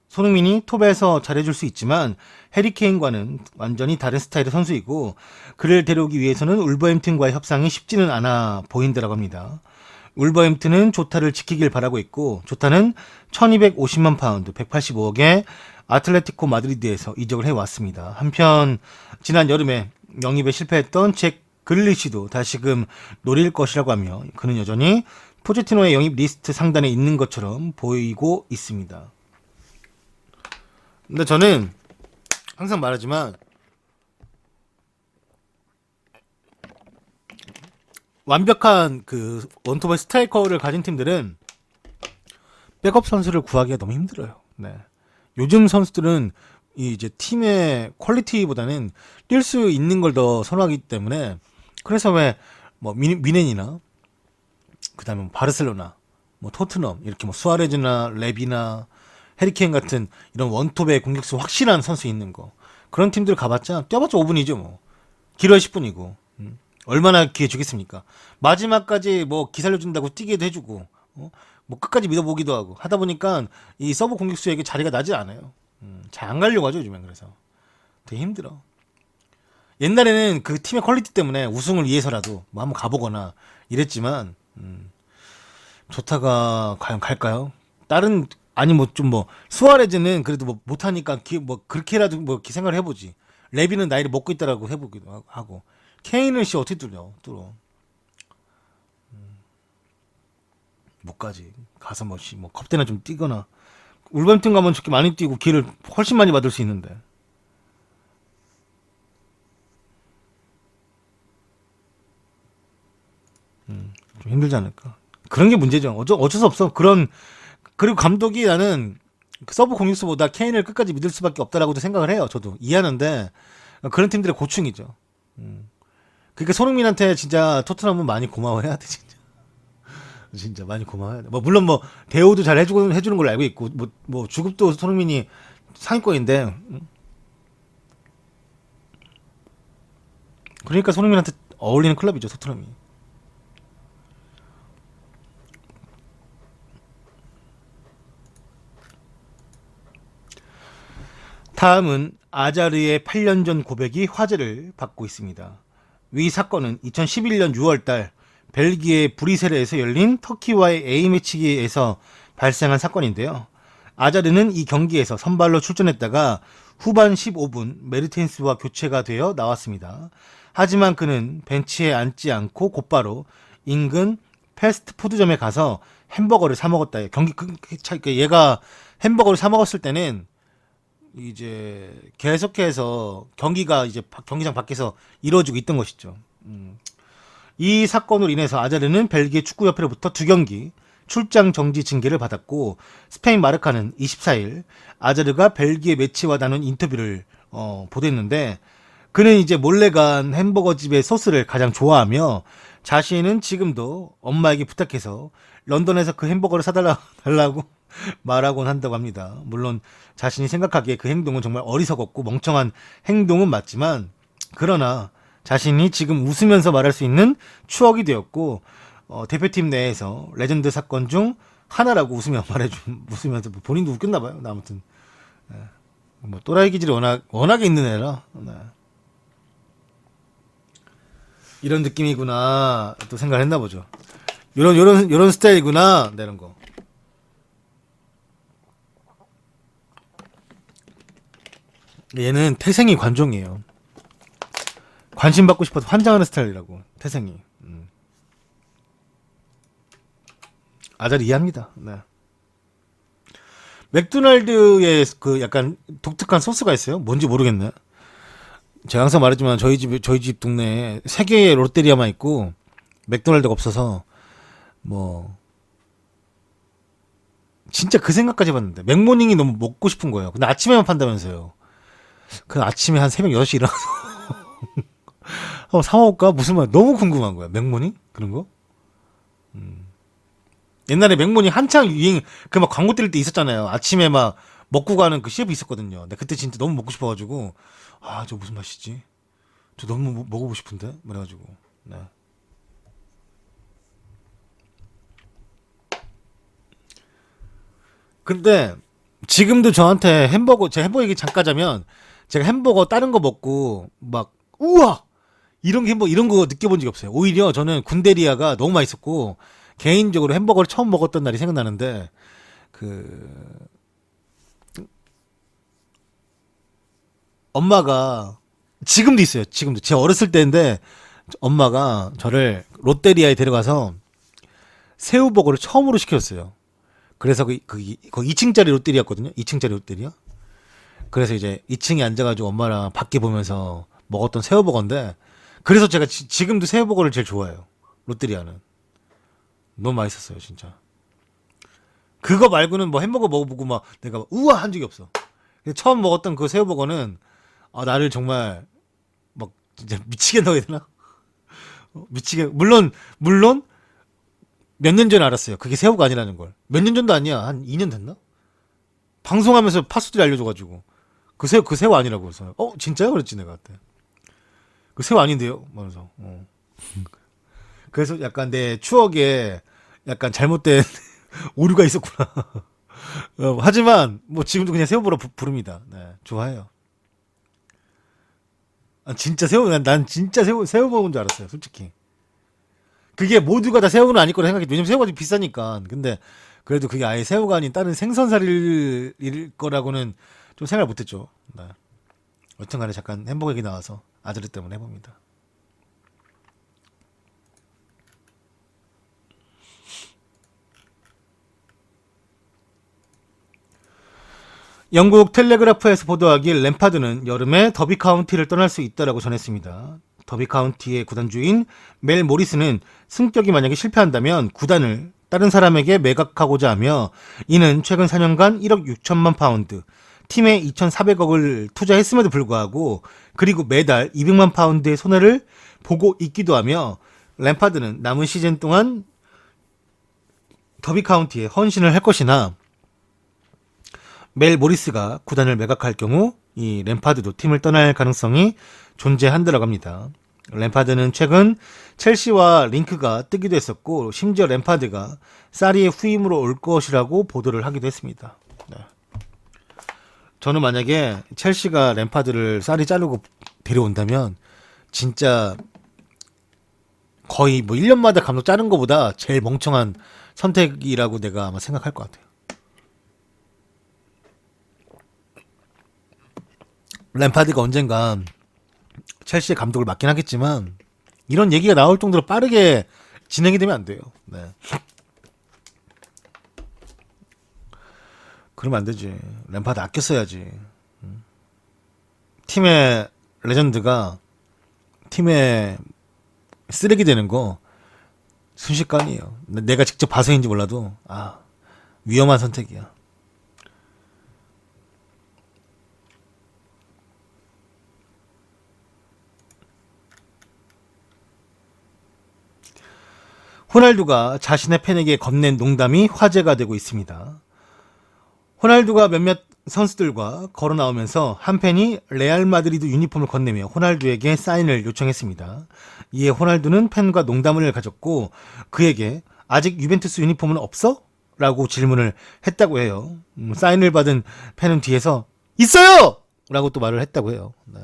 손흥민이 톱에서 잘해줄 수 있지만 해리케인과는 완전히 다른 스타일의 선수이고 그를 데려오기 위해서는 울버햄튼과의 협상이 쉽지는 않아 보인다라고 합니다. 울버햄튼은 조타를 지키길 바라고 있고 조타는 1250만 파운드 185억에 아틀레티코 마드리드에서 이적을 해왔습니다. 한편 지난 여름에 영입에 실패했던 잭 글리시도 다시금 노릴 것이라고 하며 그는 여전히 포체티노의 영입 리스트 상단에 있는 것처럼 보이고 있습니다. 근데 저는 항상 말하지만 완벽한 그 원톱의 스트라이커를 가진 팀들은 백업 선수를 구하기가 너무 힘들어요. 네. 요즘 선수들은 이제 팀의 퀄리티보다는 뛸 수 있는 걸 더 선호하기 때문에 그래서 왜 뭐 미넨이나 그다음에 뭐 바르셀로나, 뭐 토트넘 이렇게 뭐 수아레즈나 레비나 해리케인 같은 이런 원톱의 공격수 확실한 선수 있는 거 그런 팀들 가봤자 뛰어봤자 5분이죠 뭐 길어야 10분이고 얼마나 기회 주겠습니까? 마지막까지 뭐 기살려준다고 뛰게도 해주고 뭐 끝까지 믿어보기도 하고 하다 보니까 이 서브 공격수에게 자리가 나지 않아요. 잘 안 가려고 하죠 요즘엔. 그래서 되게 힘들어. 옛날에는 그 팀의 퀄리티 때문에 우승을 위해서라도 뭐 한번 가보거나 이랬지만 조타가 과연 갈까요? 다른 아니 뭐 좀 뭐 수아레즈는 그래도 뭐 못하니까 뭐 그렇게라도 뭐 생각을 해보지. 레비는 나이를 먹고 있다라고 해보기도 하고 케인은 씨 어떻게 뚫어? 못 가지. 가서 뭐 컵대나 좀 뛰거나 울버햄튼 가면 저렇게 많이 뛰고 기회를 훨씬 많이 받을 수 있는데. 좀 힘들지 않을까. 그런 게 문제죠. 어쩔 수 없어. 그리고 감독이 나는 그 서브 공격수보다 케인을 끝까지 믿을 수밖에 없다라고도 생각을 해요. 저도 이해하는데 그런 팀들의 고충이죠. 그러니까 손흥민한테 진짜 토트넘은 많이 고마워해야 돼 진짜. 진짜 많이 고마워해야 돼. 뭐 물론 뭐 대우도 잘 해주는 걸로 알고 있고 뭐 주급도 손흥민이 상위권인데 그러니까 손흥민한테 어울리는 클럽이죠 토트넘이. 다음은 아자르의 8년 전 고백이 화제를 받고 있습니다. 위 사건은 2011년 6월달 벨기에 브뤼셀에서 열린 터키와의 A매치기에서 발생한 사건인데요. 아자르는 이 경기에서 선발로 출전했다가 후반 15분 메르텐스와 교체가 되어 나왔습니다. 하지만 그는 벤치에 앉지 않고 곧바로 인근 패스트푸드점에 가서 햄버거를 사 먹었다. 얘가 햄버거를 사 먹었을 때는 이제 계속해서 경기가 이제 경기장 밖에서 이루어지고 있던 것이죠. 이 사건으로 인해서 아자르는 벨기에 축구협회로부터 2경기 출장 정지 징계를 받았고 스페인 마르카는 24일 아자르가 벨기에 매치와 나눈 인터뷰를 보도했는데 그는 이제 몰래 간 햄버거 집의 소스를 가장 좋아하며 자신은 지금도 엄마에게 부탁해서 런던에서 그 햄버거를 사달라고 말하곤 한다고 합니다. 물론 자신이 생각하기에 그 행동은 정말 어리석었고 멍청한 행동은 맞지만 그러나 자신이 지금 웃으면서 말할 수 있는 추억이 되었고 대표팀 내에서 레전드 사건 중 하나라고 웃으면서 뭐 본인도 웃겼나 봐요. 아무튼 뭐 또라이 기질이 워낙에 있는 애라 이런 느낌이구나 또 생각을 했나 보죠. 요런 스타일이구나 이런 거. 얘는 태생이 관종이에요. 관심 받고 싶어서 환장하는 스타일이라고. 태생이. 아잘 이해합니다. 네. 맥도날드의 그 약간 독특한 소스가 있어요. 뭔지 모르겠네. 제가 항상 말했지만 저희 집 동네에 세 개의 롯데리아만 있고 맥도날드가 없어서 뭐 진짜 그 생각까지 해봤는데 맥모닝이 너무 먹고 싶은 거예요. 근데 아침에만 판다면서요. 그 아침에 한 새벽 6시 일어나서 한번 사 먹을까? 무슨 말 너무 궁금한 거야. 맥모닝? 그런 거? 옛날에 맥모닝 한창 유행 그 막 광고 때릴 때 있었잖아요. 아침에 막 먹고 가는 그 CF 있었거든요. 근데 그때 진짜 너무 먹고 싶어가지고 아 저 무슨 맛이지? 저 너무 먹어보고 싶은데? 그래가지고 네. 근데 지금도 저한테 햄버거 제가 햄버거 얘기 잠깐 하자면 제가 햄버거 다른 거 먹고 막 우와 이런 게 햄버거 이런 거 느껴본 적이 없어요. 오히려 저는 군대리아가 너무 맛있었고 개인적으로 햄버거를 처음 먹었던 날이 생각나는데 그 엄마가 지금도 있어요. 지금도 제 어렸을 때인데 엄마가 저를 롯데리아에 데려가서 새우버거를 처음으로 시켰어요. 그래서 그 2층짜리 롯데리아였거든요. 2층짜리 롯데리아. 그래서 이제 2층에 앉아가지고 엄마랑 밖에 보면서 먹었던 새우버거인데 그래서 제가 지금도 새우버거를 제일 좋아해요. 롯데리아는 너무 맛있었어요, 진짜. 그거 말고는 뭐 햄버거 먹어보고 막 내가 막 우와 한 적이 없어. 근데 처음 먹었던 그 새우버거는 아, 나를 정말 막 진짜 미치겠다고 해야 되나? 미치게 물론 몇 년 전에 알았어요. 그게 새우가 아니라는 걸. 몇 년 전도 아니야. 한 2년 됐나? 방송하면서 파수들이 알려줘가지고 그 새우 아니라고 해서 진짜요? 그랬지 내가 그때. 그 새우 아닌데요? 말해서 그래서 약간 내 추억에 약간 잘못된 오류가 있었구나. 하지만 뭐 지금도 그냥 새우보라 부릅니다. 네, 좋아해요. 아, 진짜 난 진짜 새우 먹은 줄 알았어요, 솔직히. 그게 모두가 다 새우는 아닐 거라 생각했지. 왜냐면 새우가 좀 비싸니까. 근데 그래도 그게 아예 새우가 아닌 다른 생선살일 거라고는 좀 생각을 못했죠. 네. 여튼간에 잠깐 햄버거 얘기 나와서 아저리 때문에 해봅니다. 영국 텔레그라프에서 보도하길 램파드는 여름에 더비 카운티를 떠날 수 있다라고 전했습니다. 더비 카운티의 구단주인 멜 모리스는 승격이 만약에 실패한다면 구단을 다른 사람에게 매각하고자 하며 이는 최근 4년간 1억 6천만 파운드, 팀에 2,400억을 투자했음에도 불구하고 그리고 매달 200만 파운드의 손해를 보고 있기도 하며 램파드는 남은 시즌 동안 더비 카운티에 헌신을 할 것이나 멜 모리스가 구단을 매각할 경우 이 램파드도 팀을 떠날 가능성이 존재한다고 합니다. 램파드는 최근 첼시와 링크가 뜨기도 했었고 심지어 램파드가 사리의 후임으로 올 것이라고 보도를 하기도 했습니다. 네. 저는 만약에 첼시가 램파드를 사리 자르고 데려온다면 진짜 거의 뭐 1년마다 감독 자른 것보다 제일 멍청한 선택이라고 내가 아마 생각할 것 같아요. 램파드가 언젠간 첼시의 감독을 맡긴 하겠지만 이런 얘기가 나올 정도로 빠르게 진행이 되면 안 돼요. 네. 그러면 안 되지. 램파드 아껴 써야지. 팀의 레전드가 팀의 쓰레기 되는 거 순식간이에요. 내가 직접 봐서인지 몰라도 위험한 선택이야. 호날두가 자신의 팬에게 건넨 농담이 화제가 되고 있습니다. 호날두가 몇몇 선수들과 걸어 나오면서 한 팬이 레알 마드리드 유니폼을 건네며 호날두에게 사인을 요청했습니다. 이에 호날두는 팬과 농담을 가졌고 그에게 아직 유벤투스 유니폼은 없어? 라고 질문을 했다고 해요. 사인을 받은 팬은 뒤에서 있어요! 라고 또 말을 했다고 해요. 네.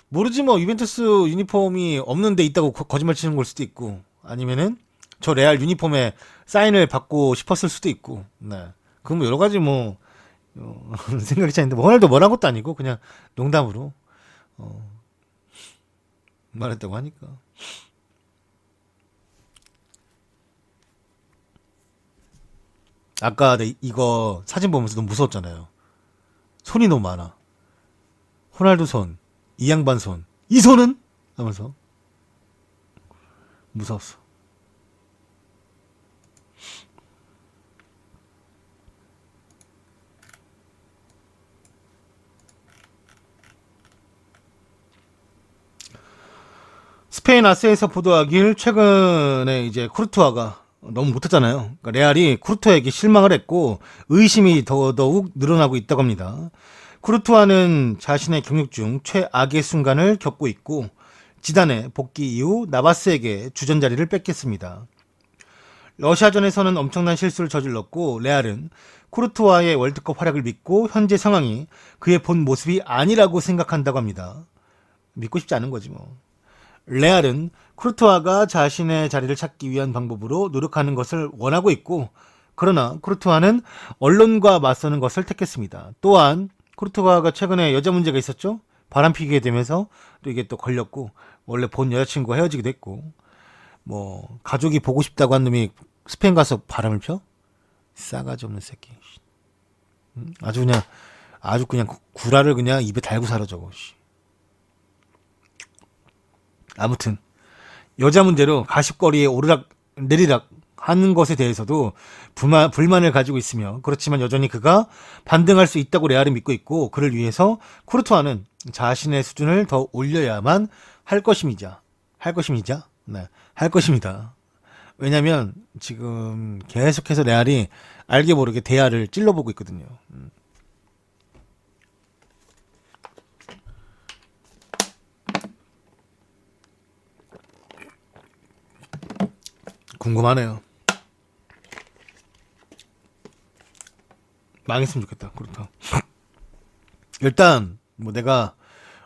모르지 뭐 유벤투스 유니폼이 없는데 있다고 거짓말 치는 걸 수도 있고 아니면은 저 레알 유니폼에 사인을 받고 싶었을 수도 있고, 네. 그럼 여러 가지 뭐, 생각이 차이는데 호날두 뭐란 것도 아니고 그냥 농담으로 말했다고 하니까. 아까 이거 사진 보면서 너무 무서웠잖아요. 손이 너무 많아. 호날두 손, 이 양반 손, 이 손은? 하면서 무서웠어. 스페인 아스에서 보도하길 최근에 이제 쿠르투아가 너무 못했잖아요. 그러니까 레알이 쿠르투아에게 실망을 했고 의심이 더더욱 늘어나고 있다고 합니다. 쿠르투아는 자신의 경력 중 최악의 순간을 겪고 있고 지단의 복귀 이후 나바스에게 주전 자리를 뺏겼습니다. 러시아전에서는 엄청난 실수를 저질렀고 레알은 쿠르투아의 월드컵 활약을 믿고 현재 상황이 그의 본 모습이 아니라고 생각한다고 합니다. 믿고 싶지 않은 거지 뭐. 레알은 쿠르투아가 자신의 자리를 찾기 위한 방법으로 노력하는 것을 원하고 있고 그러나 쿠르투아는 언론과 맞서는 것을 택했습니다. 또한 쿠르투아가 최근에 여자 문제가 있었죠. 바람피게 되면서 또 이게 또 걸렸고 원래 본 여자친구와 헤어지기도 했고 뭐 가족이 보고 싶다고 한 놈이 스페인 가서 바람을 펴? 싸가지 없는 새끼. 아주 그냥 구라를 그냥 입에 달고 살아 저거. 아무튼 여자 문제로 가십거리에 오르락 내리락 하는 것에 대해서도 불만을 가지고 있으며 그렇지만 여전히 그가 반등할 수 있다고 레알은 믿고 있고 그를 위해서 쿠르투아는 자신의 수준을 더 올려야만 할 것입니다. 네, 할 것입니다. 왜냐면 지금 계속해서 레알이 알게 모르게 대야를 찔러보고 있거든요. 궁금하네요. 망했으면 좋겠다. 그렇다. 일단 뭐 내가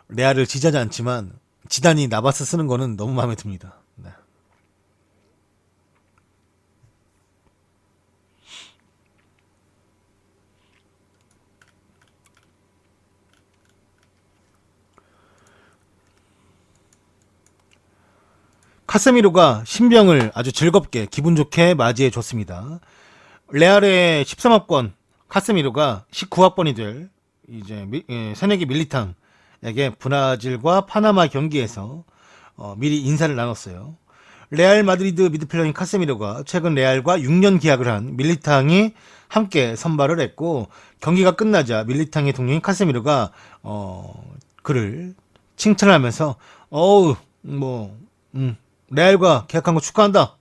레알을 지지하지 않지만 지단이 나바스 쓰는 거는 너무 마음에 듭니다. 네. 카세미로가 신병을 아주 즐겁게 기분 좋게 맞이해 줬습니다. 레알의 13학번 카세미로가 19학번이 될 이제 새내기 밀리탕에게 브라질과 파나마 경기에서 미리 인사를 나눴어요. 레알 마드리드 미드필더인 카세미로가 최근 레알과 6년 계약을 한 밀리탕이 함께 선발을 했고 경기가 끝나자 밀리탕의 동료인 카세미로가 그를 칭찬을 하면서 어우 레알과 계약한 거 축하한다.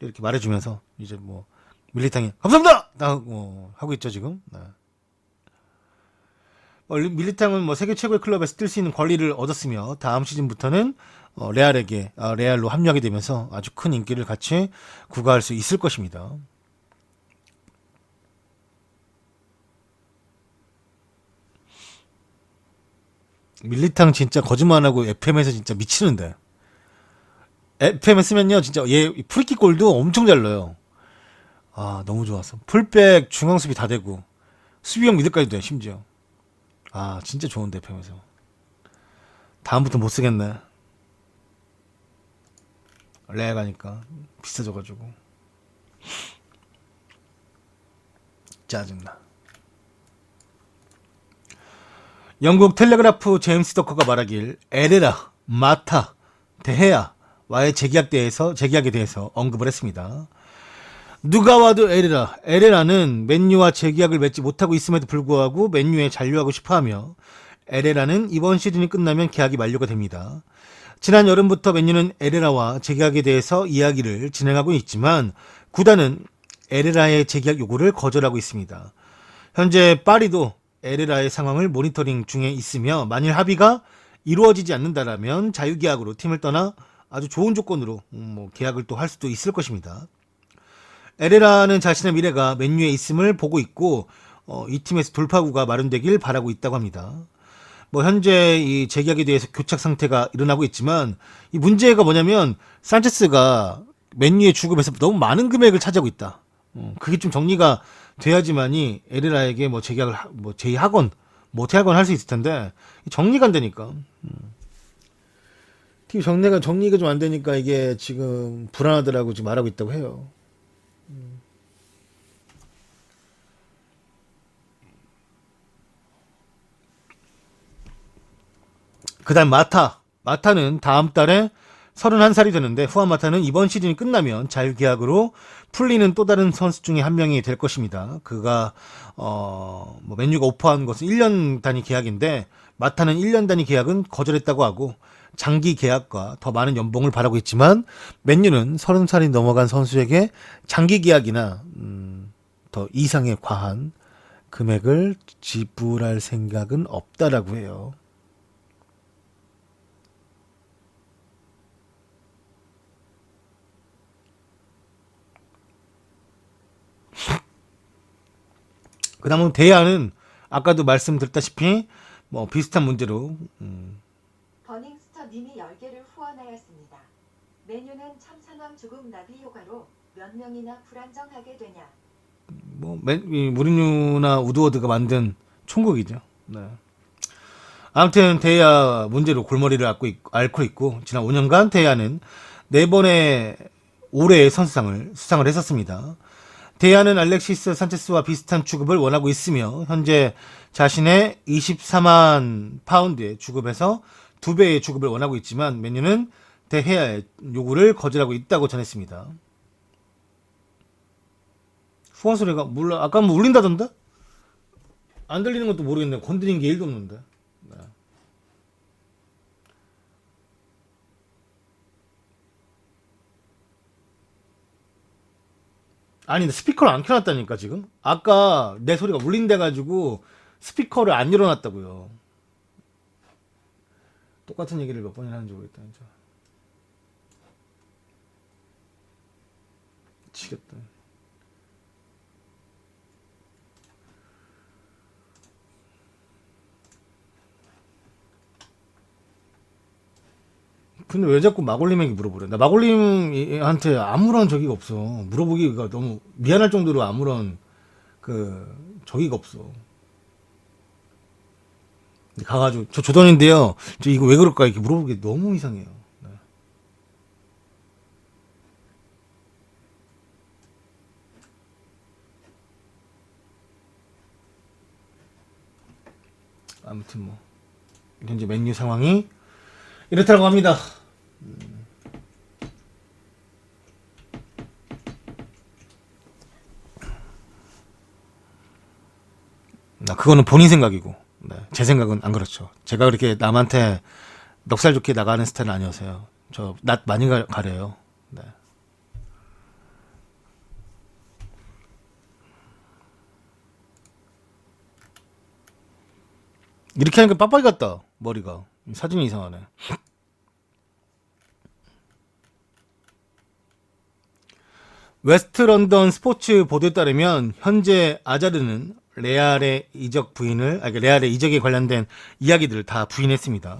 이렇게 말해주면서 이제 뭐 밀리탕이 감사합니다. 하고 있죠 지금. 네. 밀리탕은 뭐 세계 최고의 클럽에서 뛸 수 있는 권리를 얻었으며 다음 시즌부터는 레알로 합류하게 되면서 아주 큰 인기를 같이 구가할 수 있을 것입니다. 밀리탕 진짜 거짓말하고 FM에서 진짜 미치는데. FM에 쓰면요 진짜 얘 프리킥 골도 엄청 잘 넣어요. 아 너무 좋았어. 풀백 중앙 수비 다 되고 수비형 미드까지 돼 심지어. 아 진짜 좋은데 FM에서. 다음부터 못 쓰겠네. 레알 가니까 비싸져가지고 짜증나. 영국 텔레그라프 제임스 더커가 말하길 에레라, 마타, 데헤아 와의 재계약에 대해서 언급을 했습니다. 누가 와도 에레라는 맨유와 재계약을 맺지 못하고 있음에도 불구하고 맨유에 잔류하고 싶어하며 에레라는 이번 시즌이 끝나면 계약이 만료가 됩니다. 지난 여름부터 맨유는 에레라와 재계약에 대해서 이야기를 진행하고 있지만 구단은 에레라의 재계약 요구를 거절하고 있습니다. 현재 파리도 에레라의 상황을 모니터링 중에 있으며 만일 합의가 이루어지지 않는다라면 자유계약으로 팀을 떠나 아주 좋은 조건으로 계약을 또 할 수도 있을 것입니다. 에레라는 자신의 미래가 맨유에 있음을 보고 있고 이 팀에서 돌파구가 마련되길 바라고 있다고 합니다. 현재 이 재계약에 대해서 교착 상태가 일어나고 있지만 이 문제가 뭐냐면 산체스가 맨유의 주급에서 너무 많은 금액을 차지하고 있다. 그게 좀 정리가 돼야지만이 에레라에게 뭐 뭐 제의하건 뭐 어떻게 하건 할 수 있을 텐데 정리가 안 되니까. 팀 정리가 좀 안 되니까 이게 지금 불안하더라고 지금 말하고 있다고 해요. 그다음 마타는 다음 달에 31살이 되는데 후안 마타는 이번 시즌이 끝나면 자유계약으로 풀리는 또 다른 선수 중에 한 명이 될 것입니다. 그가 뭐 맨유가 오퍼한 것은 1년 단위 계약인데 마타는 1년 단위 계약은 거절했다고 하고 장기 계약과 더 많은 연봉을 바라고 있지만 맨유는 30살이 넘어간 선수에게 장기 계약이나 더 이상의 과한 금액을 지불할 생각은 없다라고 해요. 그 다음은 대야는 아까도 말씀드렸다시피 뭐 비슷한 문제로 버닝스터 님이 10개를 후원하였습니다. 메뉴는 참상황 죽음 나비 효과로 몇 명이나 불안정하게 되냐. 이 무리뉴나 우드워드가 만든 총국이죠. 네. 아무튼 대야 문제로 골머리를 앓고 있고 지난 5년간 대야는 4번의 올해의 선수상을 수상을 했었습니다. 대야는 알렉시스 산체스와 비슷한 주급을 원하고 있으며 현재 자신의 24만 파운드의 주급에서 2배의 주급을 원하고 있지만 맨유는 대야의 요구를 거절하고 있다고 전했습니다. 후원 소리가 물론 아까 뭐 울린다던데? 안 들리는 것도 모르겠네. 건드린 게 1도 없는데. 네. 아니, 스피커를 안 켜놨다니까, 지금? 아까 내 소리가 울린대가지고 스피커를 안 열어놨다고요. 똑같은 얘기를 몇 번이나 하는지 모르겠다, 진짜. 미치겠다. 근데 왜 자꾸 마골님에게 물어보래? 나 마골님한테 아무런 저기가 없어. 물어보기가 너무 미안할 정도로 아무런 저기가 없어. 가가지고 저 조던인데요. 저 이거 왜 그럴까 이렇게 물어보기 너무 이상해요. 네. 아무튼 뭐 현재 맨유 상황이 이렇다고 합니다. 그거는 본인 생각이고, 네, 제 생각은 안 그렇죠. 제가 그렇게 남한테 넉살 좋게 나가는 스타일은 아니어서요. 저 낯 많이 가려요. 네. 이렇게 하니까 빡빡이 같다. 머리가 사진이 이상하네. 웨스트 런던 스포츠 보도에 따르면 현재 아자르는 레알의 레알의 이적에 관련된 이야기들을 다 부인했습니다.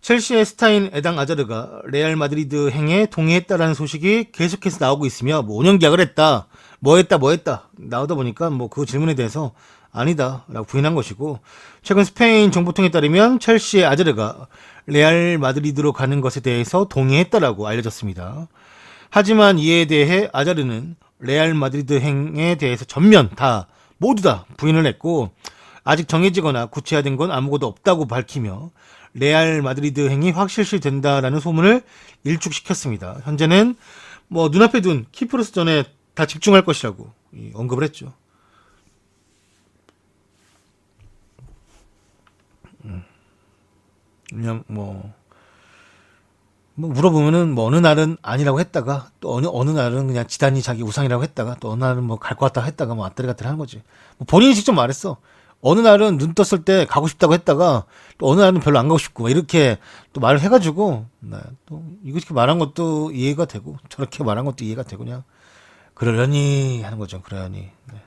첼시의 스타인 에당 아자르가 레알 마드리드 행에 동의했다라는 소식이 계속해서 나오고 있으며 뭐 5년 계약을 했다. 뭐 했다. 나오다 보니까 뭐 그 질문에 대해서 아니다라고 부인한 것이고 최근 스페인 정보통에 따르면 첼시의 아자르가 레알 마드리드로 가는 것에 대해서 동의했다라고 알려졌습니다. 하지만 이에 대해 아자르는 레알 마드리드 행에 대해서 모두 다 부인을 했고 아직 정해지거나 구체화된 건 아무것도 없다고 밝히며 레알 마드리드 행이 확실시 된다라는 소문을 일축시켰습니다. 현재는 뭐 눈앞에 둔 키프로스전에 다 집중할 것이라고 언급을 했죠. 그냥 뭐 물어보면은 뭐 어느 날은 아니라고 했다가 또 어느 날은 그냥 지단이 자기 우상이라고 했다가 또 어느 날은 뭐 갈 것 같다 했다가 뭐 왔다리 갔다리 하는 거지. 뭐 본인이 직접 말했어. 어느 날은 눈 떴을 때 가고 싶다고 했다가 또 어느 날은 별로 안 가고 싶고 이렇게 또 말을 해가지고 네, 또 이렇게 말한 것도 이해가 되고 저렇게 말한 것도 이해가 되고 그냥 그러려니 하는 거죠. 그러려니. 네.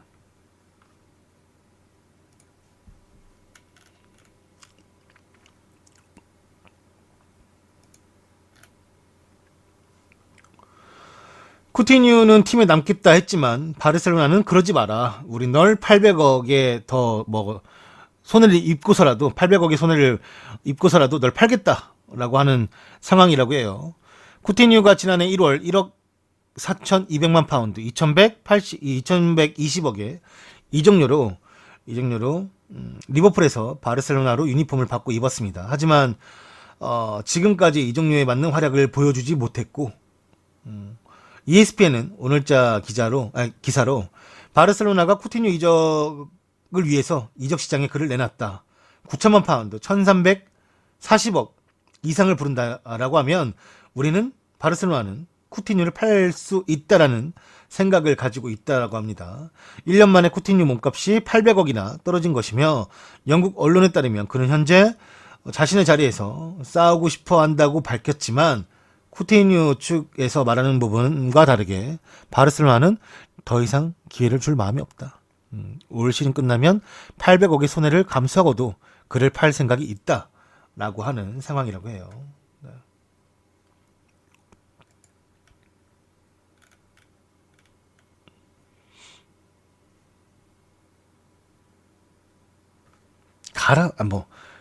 쿠티뉴는 팀에 남겠다 했지만 바르셀로나는 그러지 마라. 우리 널 800억에 더 뭐 손해를 입고서라도 800억의 손해를 입고서라도 널 팔겠다라고 하는 상황이라고 해요. 쿠티뉴가 지난해 1월 1억 4,200만 파운드, 2,120억에 이적료로 리버풀에서 바르셀로나로 유니폼을 받고 입었습니다. 하지만 지금까지 이적료에 맞는 활약을 보여주지 못했고 ESPN은 오늘자 기사로 바르셀로나가 쿠티뉴 이적을 위해서 이적 시장에 글을 내놨다. 9천만 파운드, 1,340억 이상을 부른다라고 하면 우리는 바르셀로나는 쿠티뉴를 팔 수 있다라는 생각을 가지고 있다라고 합니다. 1년 만에 쿠티뉴 몸값이 800억이나 떨어진 것이며 영국 언론에 따르면 그는 현재 자신의 자리에서 싸우고 싶어 한다고 밝혔지만 쿠티뉴 측에서 말하는 부분과 다르게 바르셀로나는 더 이상 기회를 줄 마음이 없다. 올 시즌 끝나면 800억의 손해를 감수하고도 그를 팔 생각이 있다라고 하는 상황이라고 해요. 네.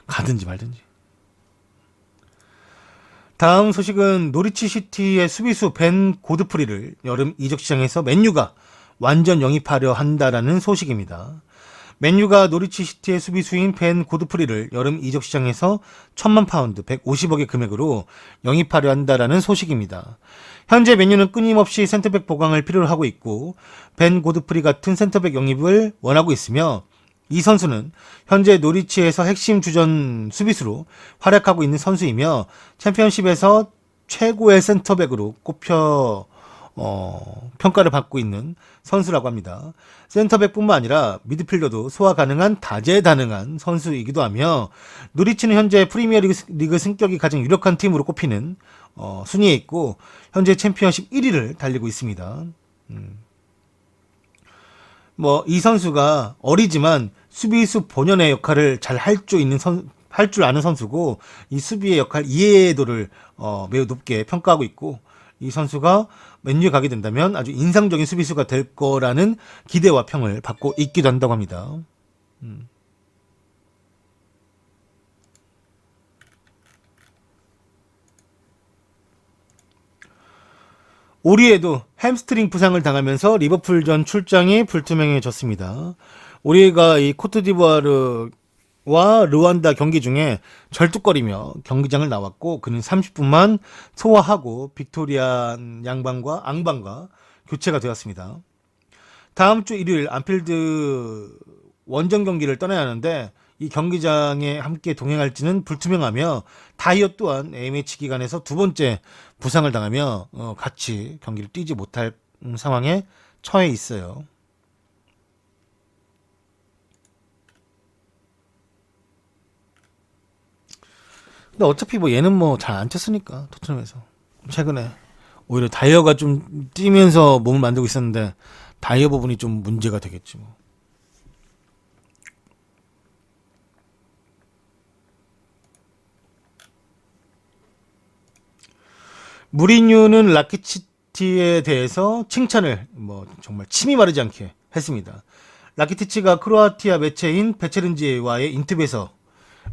가든지 말든지. 다음 소식은 노리치 시티의 수비수 벤 고드프리를 여름 이적 시장에서 맨유가 완전 영입하려 한다라는 소식입니다. 맨유가 노리치 시티의 수비수인 벤 고드프리를 여름 이적 시장에서 1,000만 파운드 150억의 금액으로 영입하려 한다라는 소식입니다. 현재 맨유는 끊임없이 센터백 보강을 필요로 하고 있고 벤 고드프리 같은 센터백 영입을 원하고 있으며 이 선수는 현재 노리치에서 핵심 주전 수비수로 활약하고 있는 선수이며 챔피언십에서 최고의 센터백으로 꼽혀 평가를 받고 있는 선수라고 합니다. 센터백뿐만 아니라 미드필더도 소화 가능한 다재다능한 선수이기도 하며 노리치는 현재 프리미어리그 승격이 가장 유력한 팀으로 꼽히는 순위에 있고 현재 챔피언십 1위를 달리고 있습니다. 이 선수가 어리지만 수비수 본연의 역할을 잘 할 줄 아는 선수고 이 수비의 역할 이해도를 매우 높게 평가하고 있고 이 선수가 맨유에 가게 된다면 아주 인상적인 수비수가 될 거라는 기대와 평을 받고 있기도 한다고 합니다. 오리에도 햄스트링 부상을 당하면서 리버풀전 출장이 불투명해졌습니다. 오리에가 이 코트디부아르와 르완다 경기 중에 절뚝거리며 경기장을 나왔고 그는 30분만 소화하고 빅토리아 앙방과 교체가 되었습니다. 다음 주 일요일 안필드 원정 경기를 떠나야 하는데 이 경기장에 함께 동행할지는 불투명하며 다이어 또한 A매치 기간에서 두 번째 부상을 당하며 같이 경기를 뛰지 못할 상황에 처해 있어요. 근데 어차피 얘는 잘 안 쳤으니까 토트넘에서 최근에 오히려 다이어가 좀 뛰면서 몸을 만들고 있었는데 다이어 부분이 좀 문제가 되겠지 뭐. 무리뉴는 라키티치에 대해서 칭찬을 정말 침이 마르지 않게 했습니다. 라키티치가 크로아티아 매체인 베체른지와의 인터뷰에서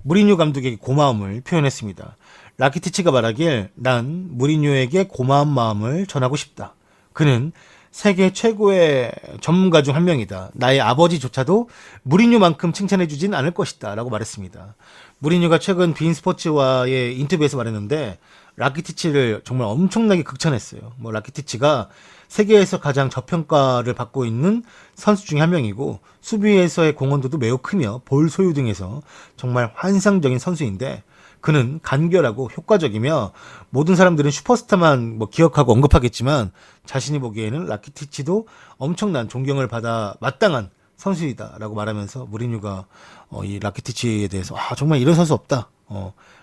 무리뉴 감독에게 고마움을 표현했습니다. 라키티치가 말하길 난 무리뉴에게 고마운 마음을 전하고 싶다. 그는 세계 최고의 전문가 중 한 명이다. 나의 아버지조차도 무리뉴만큼 칭찬해주진 않을 것이다. 라고 말했습니다. 무리뉴가 최근 빈스포츠와의 인터뷰에서 말했는데 라키티치를 정말 엄청나게 극찬했어요. 라키티치가 세계에서 가장 저평가를 받고 있는 선수 중에 한 명이고 수비에서의 공헌도도 매우 크며 볼 소유 등에서 정말 환상적인 선수인데 그는 간결하고 효과적이며 모든 사람들은 슈퍼스타만 기억하고 언급하겠지만 자신이 보기에는 라키티치도 엄청난 존경을 받아 마땅한 선수이다라고 말하면서 무리뉴가 이 라키티치에 대해서 정말 이런 선수 없다.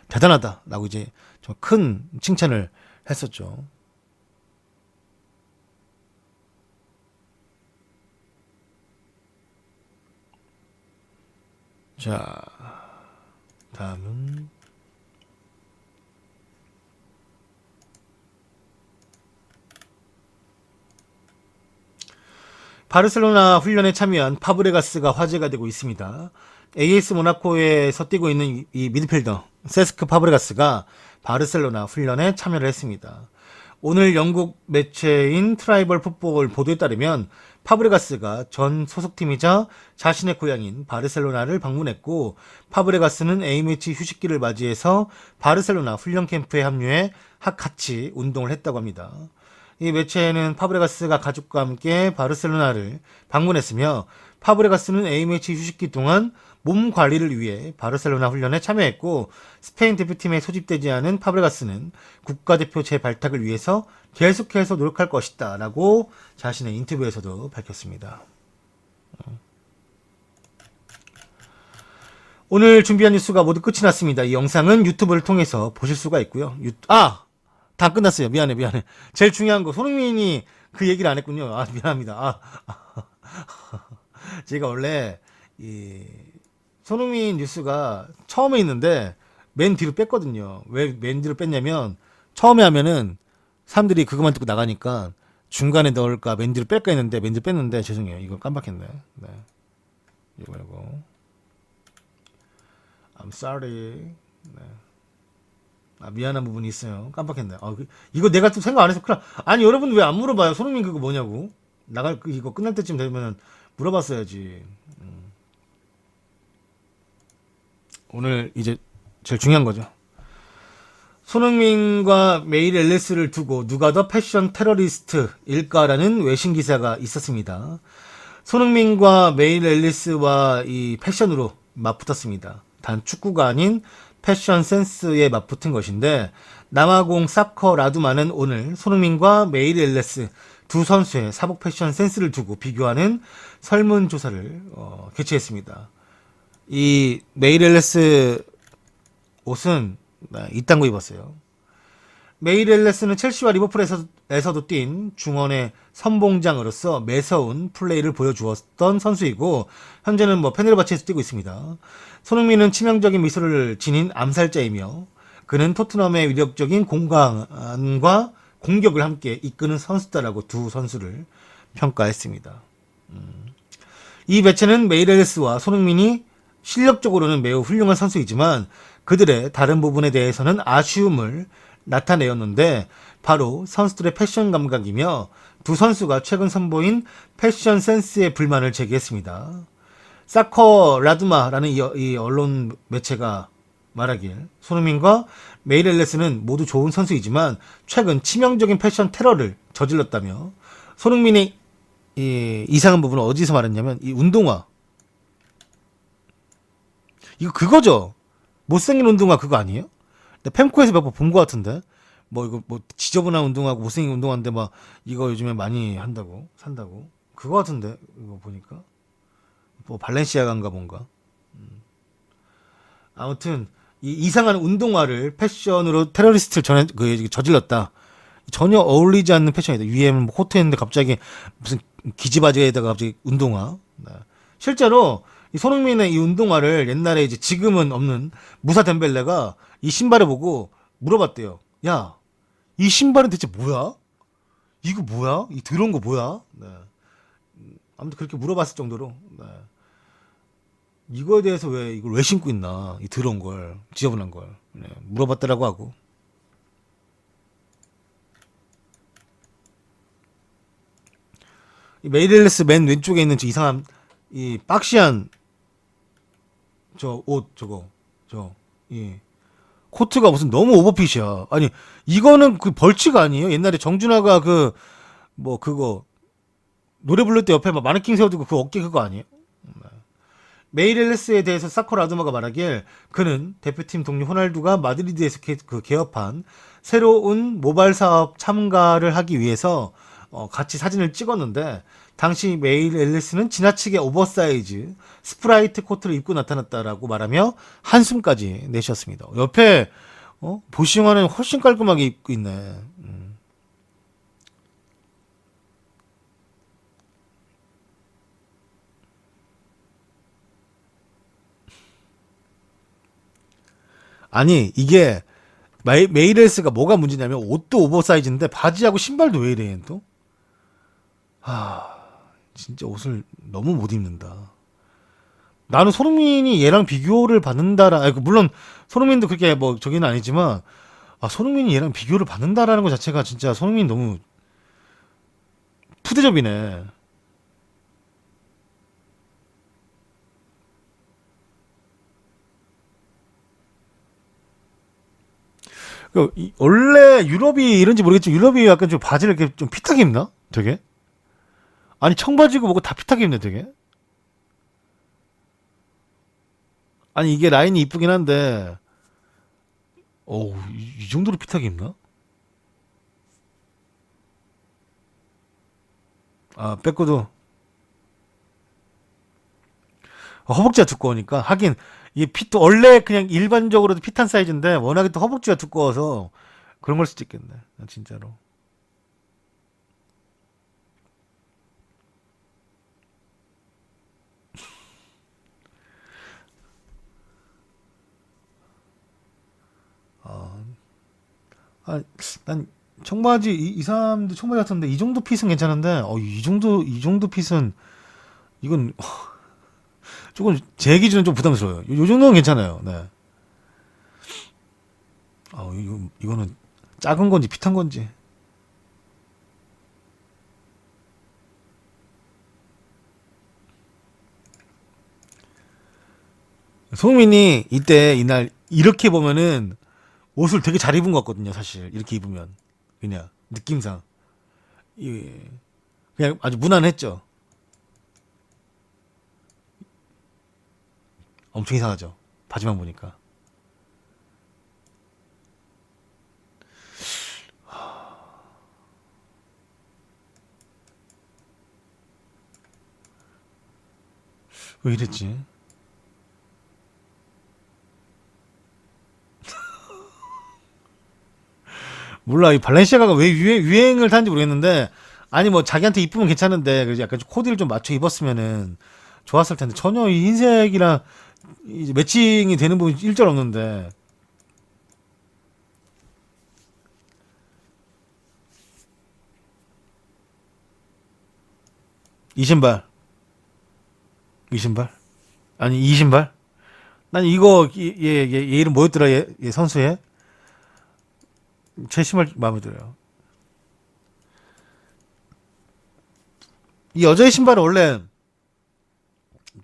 대단하다라고 이제 좀 큰 칭찬을 했었죠. 자, 다음은 바르셀로나 훈련에 참여한 파브레가스가 화제가 되고 있습니다. AS 모나코에서 뛰고 있는 이 미드필더 세스크 파브레가스가 바르셀로나 훈련에 참여를 했습니다. 오늘 영국 매체인 트라이벌 풋볼 보도에 따르면 파브레가스가 전 소속팀이자 자신의 고향인 바르셀로나를 방문했고, 파브레가스는 A매치 휴식기를 맞이해서 바르셀로나 훈련 캠프에 합류해 같이 운동을 했다고 합니다. 이 매체에는 파브레가스가 가족과 함께 바르셀로나를 방문했으며, 파브레가스는 A매치 휴식기 동안 몸 관리를 위해 바르셀로나 훈련에 참여했고, 스페인 대표팀에 소집되지 않은 파브레가스는 국가대표 재발탁을 위해서 계속해서 노력할 것이다 라고 자신의 인터뷰에서도 밝혔습니다. 오늘 준비한 뉴스가 모두 끝이 났습니다. 이 영상은 유튜브를 통해서 보실 수가 있고요. 다 끝났어요. 미안해. 제일 중요한 거, 손흥민이 그 얘기를 안 했군요. 미안합니다. 제가 원래 이 손흥민 뉴스가 처음에 있는데 맨 뒤로 뺐거든요. 왜 맨 뒤로 뺐냐면, 처음에 하면은 사람들이 그것만 듣고 나가니까 중간에 넣을까 맨 뒤로 뺄까 했는데 맨 뒤로 뺐는데, 죄송해요. 이거 깜빡했네. 네. 이거 말고 I'm sorry. 네. 미안한 부분이 있어요. 깜빡했네. 이거 내가 또 생각 안 해서 아니, 여러분 왜 안 물어봐요? 손흥민 그거 뭐냐고. 이거 끝날 때쯤 되면은 물어봤어야지. 오늘 이제 제일 중요한 거죠. 손흥민과 메일 앨리스를 두고 누가 더 패션 테러리스트일까라는 외신 기사가 있었습니다. 손흥민과 메일 앨리스와 이 패션으로 맞붙었습니다. 단 축구가 아닌 패션 센스에 맞붙은 것인데, 남아공 사커 라두마는 오늘 손흥민과 메일 앨리스 두 선수의 사복 패션 센스를 두고 비교하는 설문조사를 개최했습니다. 이 메일 앨리스 옷은 이딴 거 입었어요. 메일 앨리스는 첼시와 리버풀에서도 뛴 중원의 선봉장으로서 매서운 플레이를 보여주었던 선수이고, 현재는 페네르바체에서 뛰고 있습니다. 손흥민은 치명적인 미소를 지닌 암살자이며, 그는 토트넘의 위력적인 공간과 공격을 함께 이끄는 선수다라고 두 선수를 평가했습니다. 이 매체는 메일 앨리스와 손흥민이 실력적으로는 매우 훌륭한 선수이지만 그들의 다른 부분에 대해서는 아쉬움을 나타내었는데, 바로 선수들의 패션 감각이며 두 선수가 최근 선보인 패션 센스에 불만을 제기했습니다. 사커 라두마라는 이 언론 매체가 말하길, 손흥민과 메일 앨리스는 모두 좋은 선수이지만 최근 치명적인 패션 테러를 저질렀다며, 손흥민의 이 이상한 부분은 어디서 말했냐면 이 운동화, 이거 그거죠. 못생긴 운동화 그거 아니에요? 팸코에서 몇 번 본 것 같은데, 이거 지저분한 운동화고 못생긴 운동화인데 이거 요즘에 많이 산다고 그거 같은데, 이거 보니까 발렌시아가인가 뭔가. 아무튼 이 이상한 운동화를 패션으로 테러리스트를 저질렀다. 전혀 어울리지 않는 패션이다. 위에는 코트했는데 갑자기 무슨 기지바지에다가 갑자기 운동화. 네. 실제로 이 손흥민의 이 운동화를 옛날에 지금은 없는 무사 덴벨레가 이 신발을 보고 물어봤대요. 야, 이 신발은 대체 뭐야? 이거 뭐야? 이 더러운 거 뭐야? 네. 아무튼 그렇게 물어봤을 정도로, 네. 이거에 대해서 이걸 왜 신고 있나? 이 더러운 걸, 지저분한 걸. 네. 물어봤더라고 하고. 이 메일 앨리스 맨 왼쪽에 있는 저 이상한 이 박시한 저 옷 코트가 무슨 너무 오버핏이야. 아니, 이거는 그 벌칙 아니에요? 옛날에 정준하가 그거 노래 부를 때 옆에 마네킹 세워두고 그 어깨 그거 아니에요? 메일 앨리스에 대해서 사커 라두마가 말하길, 그는 대표팀 동료 호날두가 마드리드에서 개업한 새로운 모바일 사업 참가를 하기 위해서 같이 사진을 찍었는데, 당시 메일 앨리스는 지나치게 오버사이즈 스프라이트 코트를 입고 나타났다라고 말하며 한숨까지 내셨습니다. 옆에 보시면은 훨씬 깔끔하게 입고 있네. 아니, 이게 메일 앨리스가 뭐가 문제냐면 옷도 오버사이즈인데 바지하고 신발도 왜 이래 또? 진짜 옷을 너무 못 입는다. 나는 손흥민이 얘랑 비교를 받는다라, 아니, 물론 손흥민도 그렇게 뭐 저기는 아니지만, 아, 손흥민이 얘랑 비교를 받는다라는 것 자체가 진짜 손흥민이 너무 푸대접이네. 원래 유럽이 이런지 모르겠지만 유럽이 약간 좀 바지를 이렇게 좀 핏하게 입나? 되게? 아니 청바지고 뭐고 다 핏하게 입네 되게. 아니 이게 라인이 이쁘긴 한데 어우 이 정도로 핏하게 입나? 아 빼고도 허벅지가 두꺼우니까 하긴 이 핏도 원래 그냥 일반적으로도 핏한 사이즈인데 워낙에 또 허벅지가 두꺼워서 그런 걸 수도 있겠네 진짜로. 아, 난 청바지 이 사람도 청바지 같은데 이 정도 핏은 괜찮은데 이 정도 핏은 이건 조금 제 기준은 좀 부담스러워요. 요 정도는 괜찮아요. 네. 아, 이거는 작은 건지 핏한 건지. 소민이 이때 이날 이렇게 보면은 옷을 되게 잘 입은 것 같거든요. 사실 이렇게 입으면 그냥 느낌상 그냥 아주 무난했죠. 엄청 이상하죠. 바지만 보니까. 왜 이랬지? 몰라 이 발렌시아가가 왜 유행을 타는지 모르겠는데 아니 뭐 자기한테 이쁘면 괜찮은데 그래서 약간 좀 코디를 좀 맞춰 입었으면은 좋았을 텐데 전혀 이 흰색이랑 이제 매칭이 되는 부분이 일절 없는데 이 신발 이 신발 아니 이 신발 난 이거 얘 이름 뭐였더라 얘 선수의 제 신발 마음에 들어요. 이 여자의 신발은 원래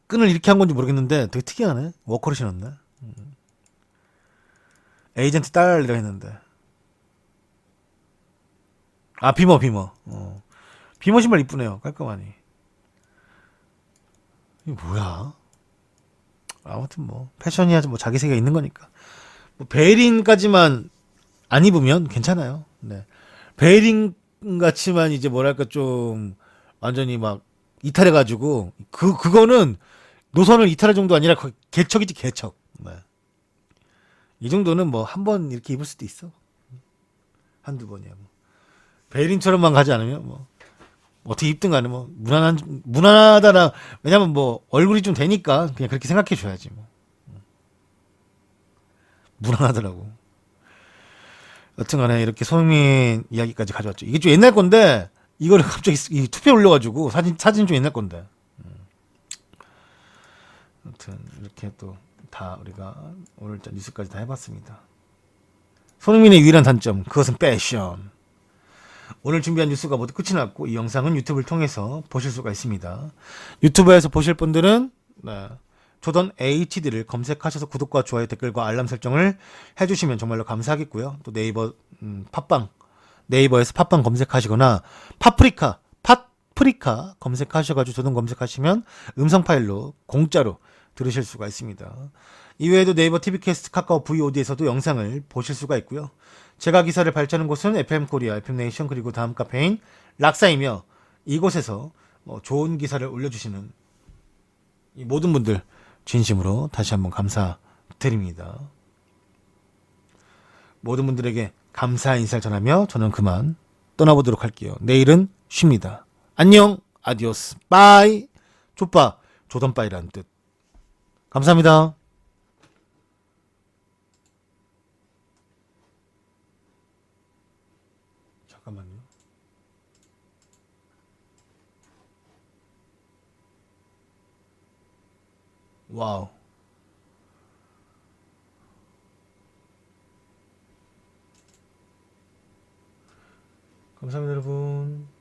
끈을 이렇게 한 건지 모르겠는데 되게 특이하네. 워커를 신었네. 에이전트 딸이라 했는데. 아 비머. 비머 신발 이쁘네요. 깔끔하니. 이게 뭐야? 아무튼 뭐 패션이야 뭐 자기 세계가 있는 거니까. 뭐 베린까지만 안 입으면 괜찮아요. 네. 베린 같지만 이제 뭐랄까 좀 완전히 막 이탈해가지고 그거는 노선을 이탈할 정도 아니라 거의 개척이지 개척. 네. 이 정도는 뭐 한 번 이렇게 입을 수도 있어. 한두 번이야 뭐. 베린처럼만 가지 않으면 뭐 어떻게 입든 간에 뭐 무난하다라 왜냐면 뭐 얼굴이 좀 되니까 그냥 그렇게 생각해 줘야지 뭐. 무난하더라고. 여튼간에 이렇게 손흥민 이야기까지 가져왔죠. 이게 좀 옛날 건데 이거를 갑자기 이 투표 올려가지고 사진 좀 옛날 건데. 아무튼 이렇게 또 다 우리가 오늘 뉴스까지 다 해봤습니다. 손흥민의 유일한 단점 그것은 패션. 오늘 준비한 뉴스가 모두 끝이 났고 이 영상은 유튜브를 통해서 보실 수가 있습니다. 유튜브에서 보실 분들은 네, 조던 HD를 검색하셔서 구독과 좋아요 댓글과 알람 설정을 해주시면 정말로 감사하겠고요. 또 네이버 팟빵 네이버에서 팟빵 검색하시거나 팟프리카 검색하셔가지고 조던 검색하시면 음성 파일로 공짜로 들으실 수가 있습니다. 이외에도 네이버 TV캐스트, 카카오 VOD에서도 영상을 보실 수가 있고요. 제가 기사를 발전하는 곳은 FM코리아, FM네이션 그리고 다음 카페인 락사이며 이곳에서 좋은 기사를 올려주시는 이 모든 분들 진심으로 다시 한번 감사드립니다. 모든 분들에게 감사 인사를 전하며 저는 그만 떠나보도록 할게요. 내일은 쉽니다. 안녕, 아디오스, 빠이, 족바, 조던빠이라는 뜻. 감사합니다. 잠깐만요. 와우. 감사합니다, 여러분.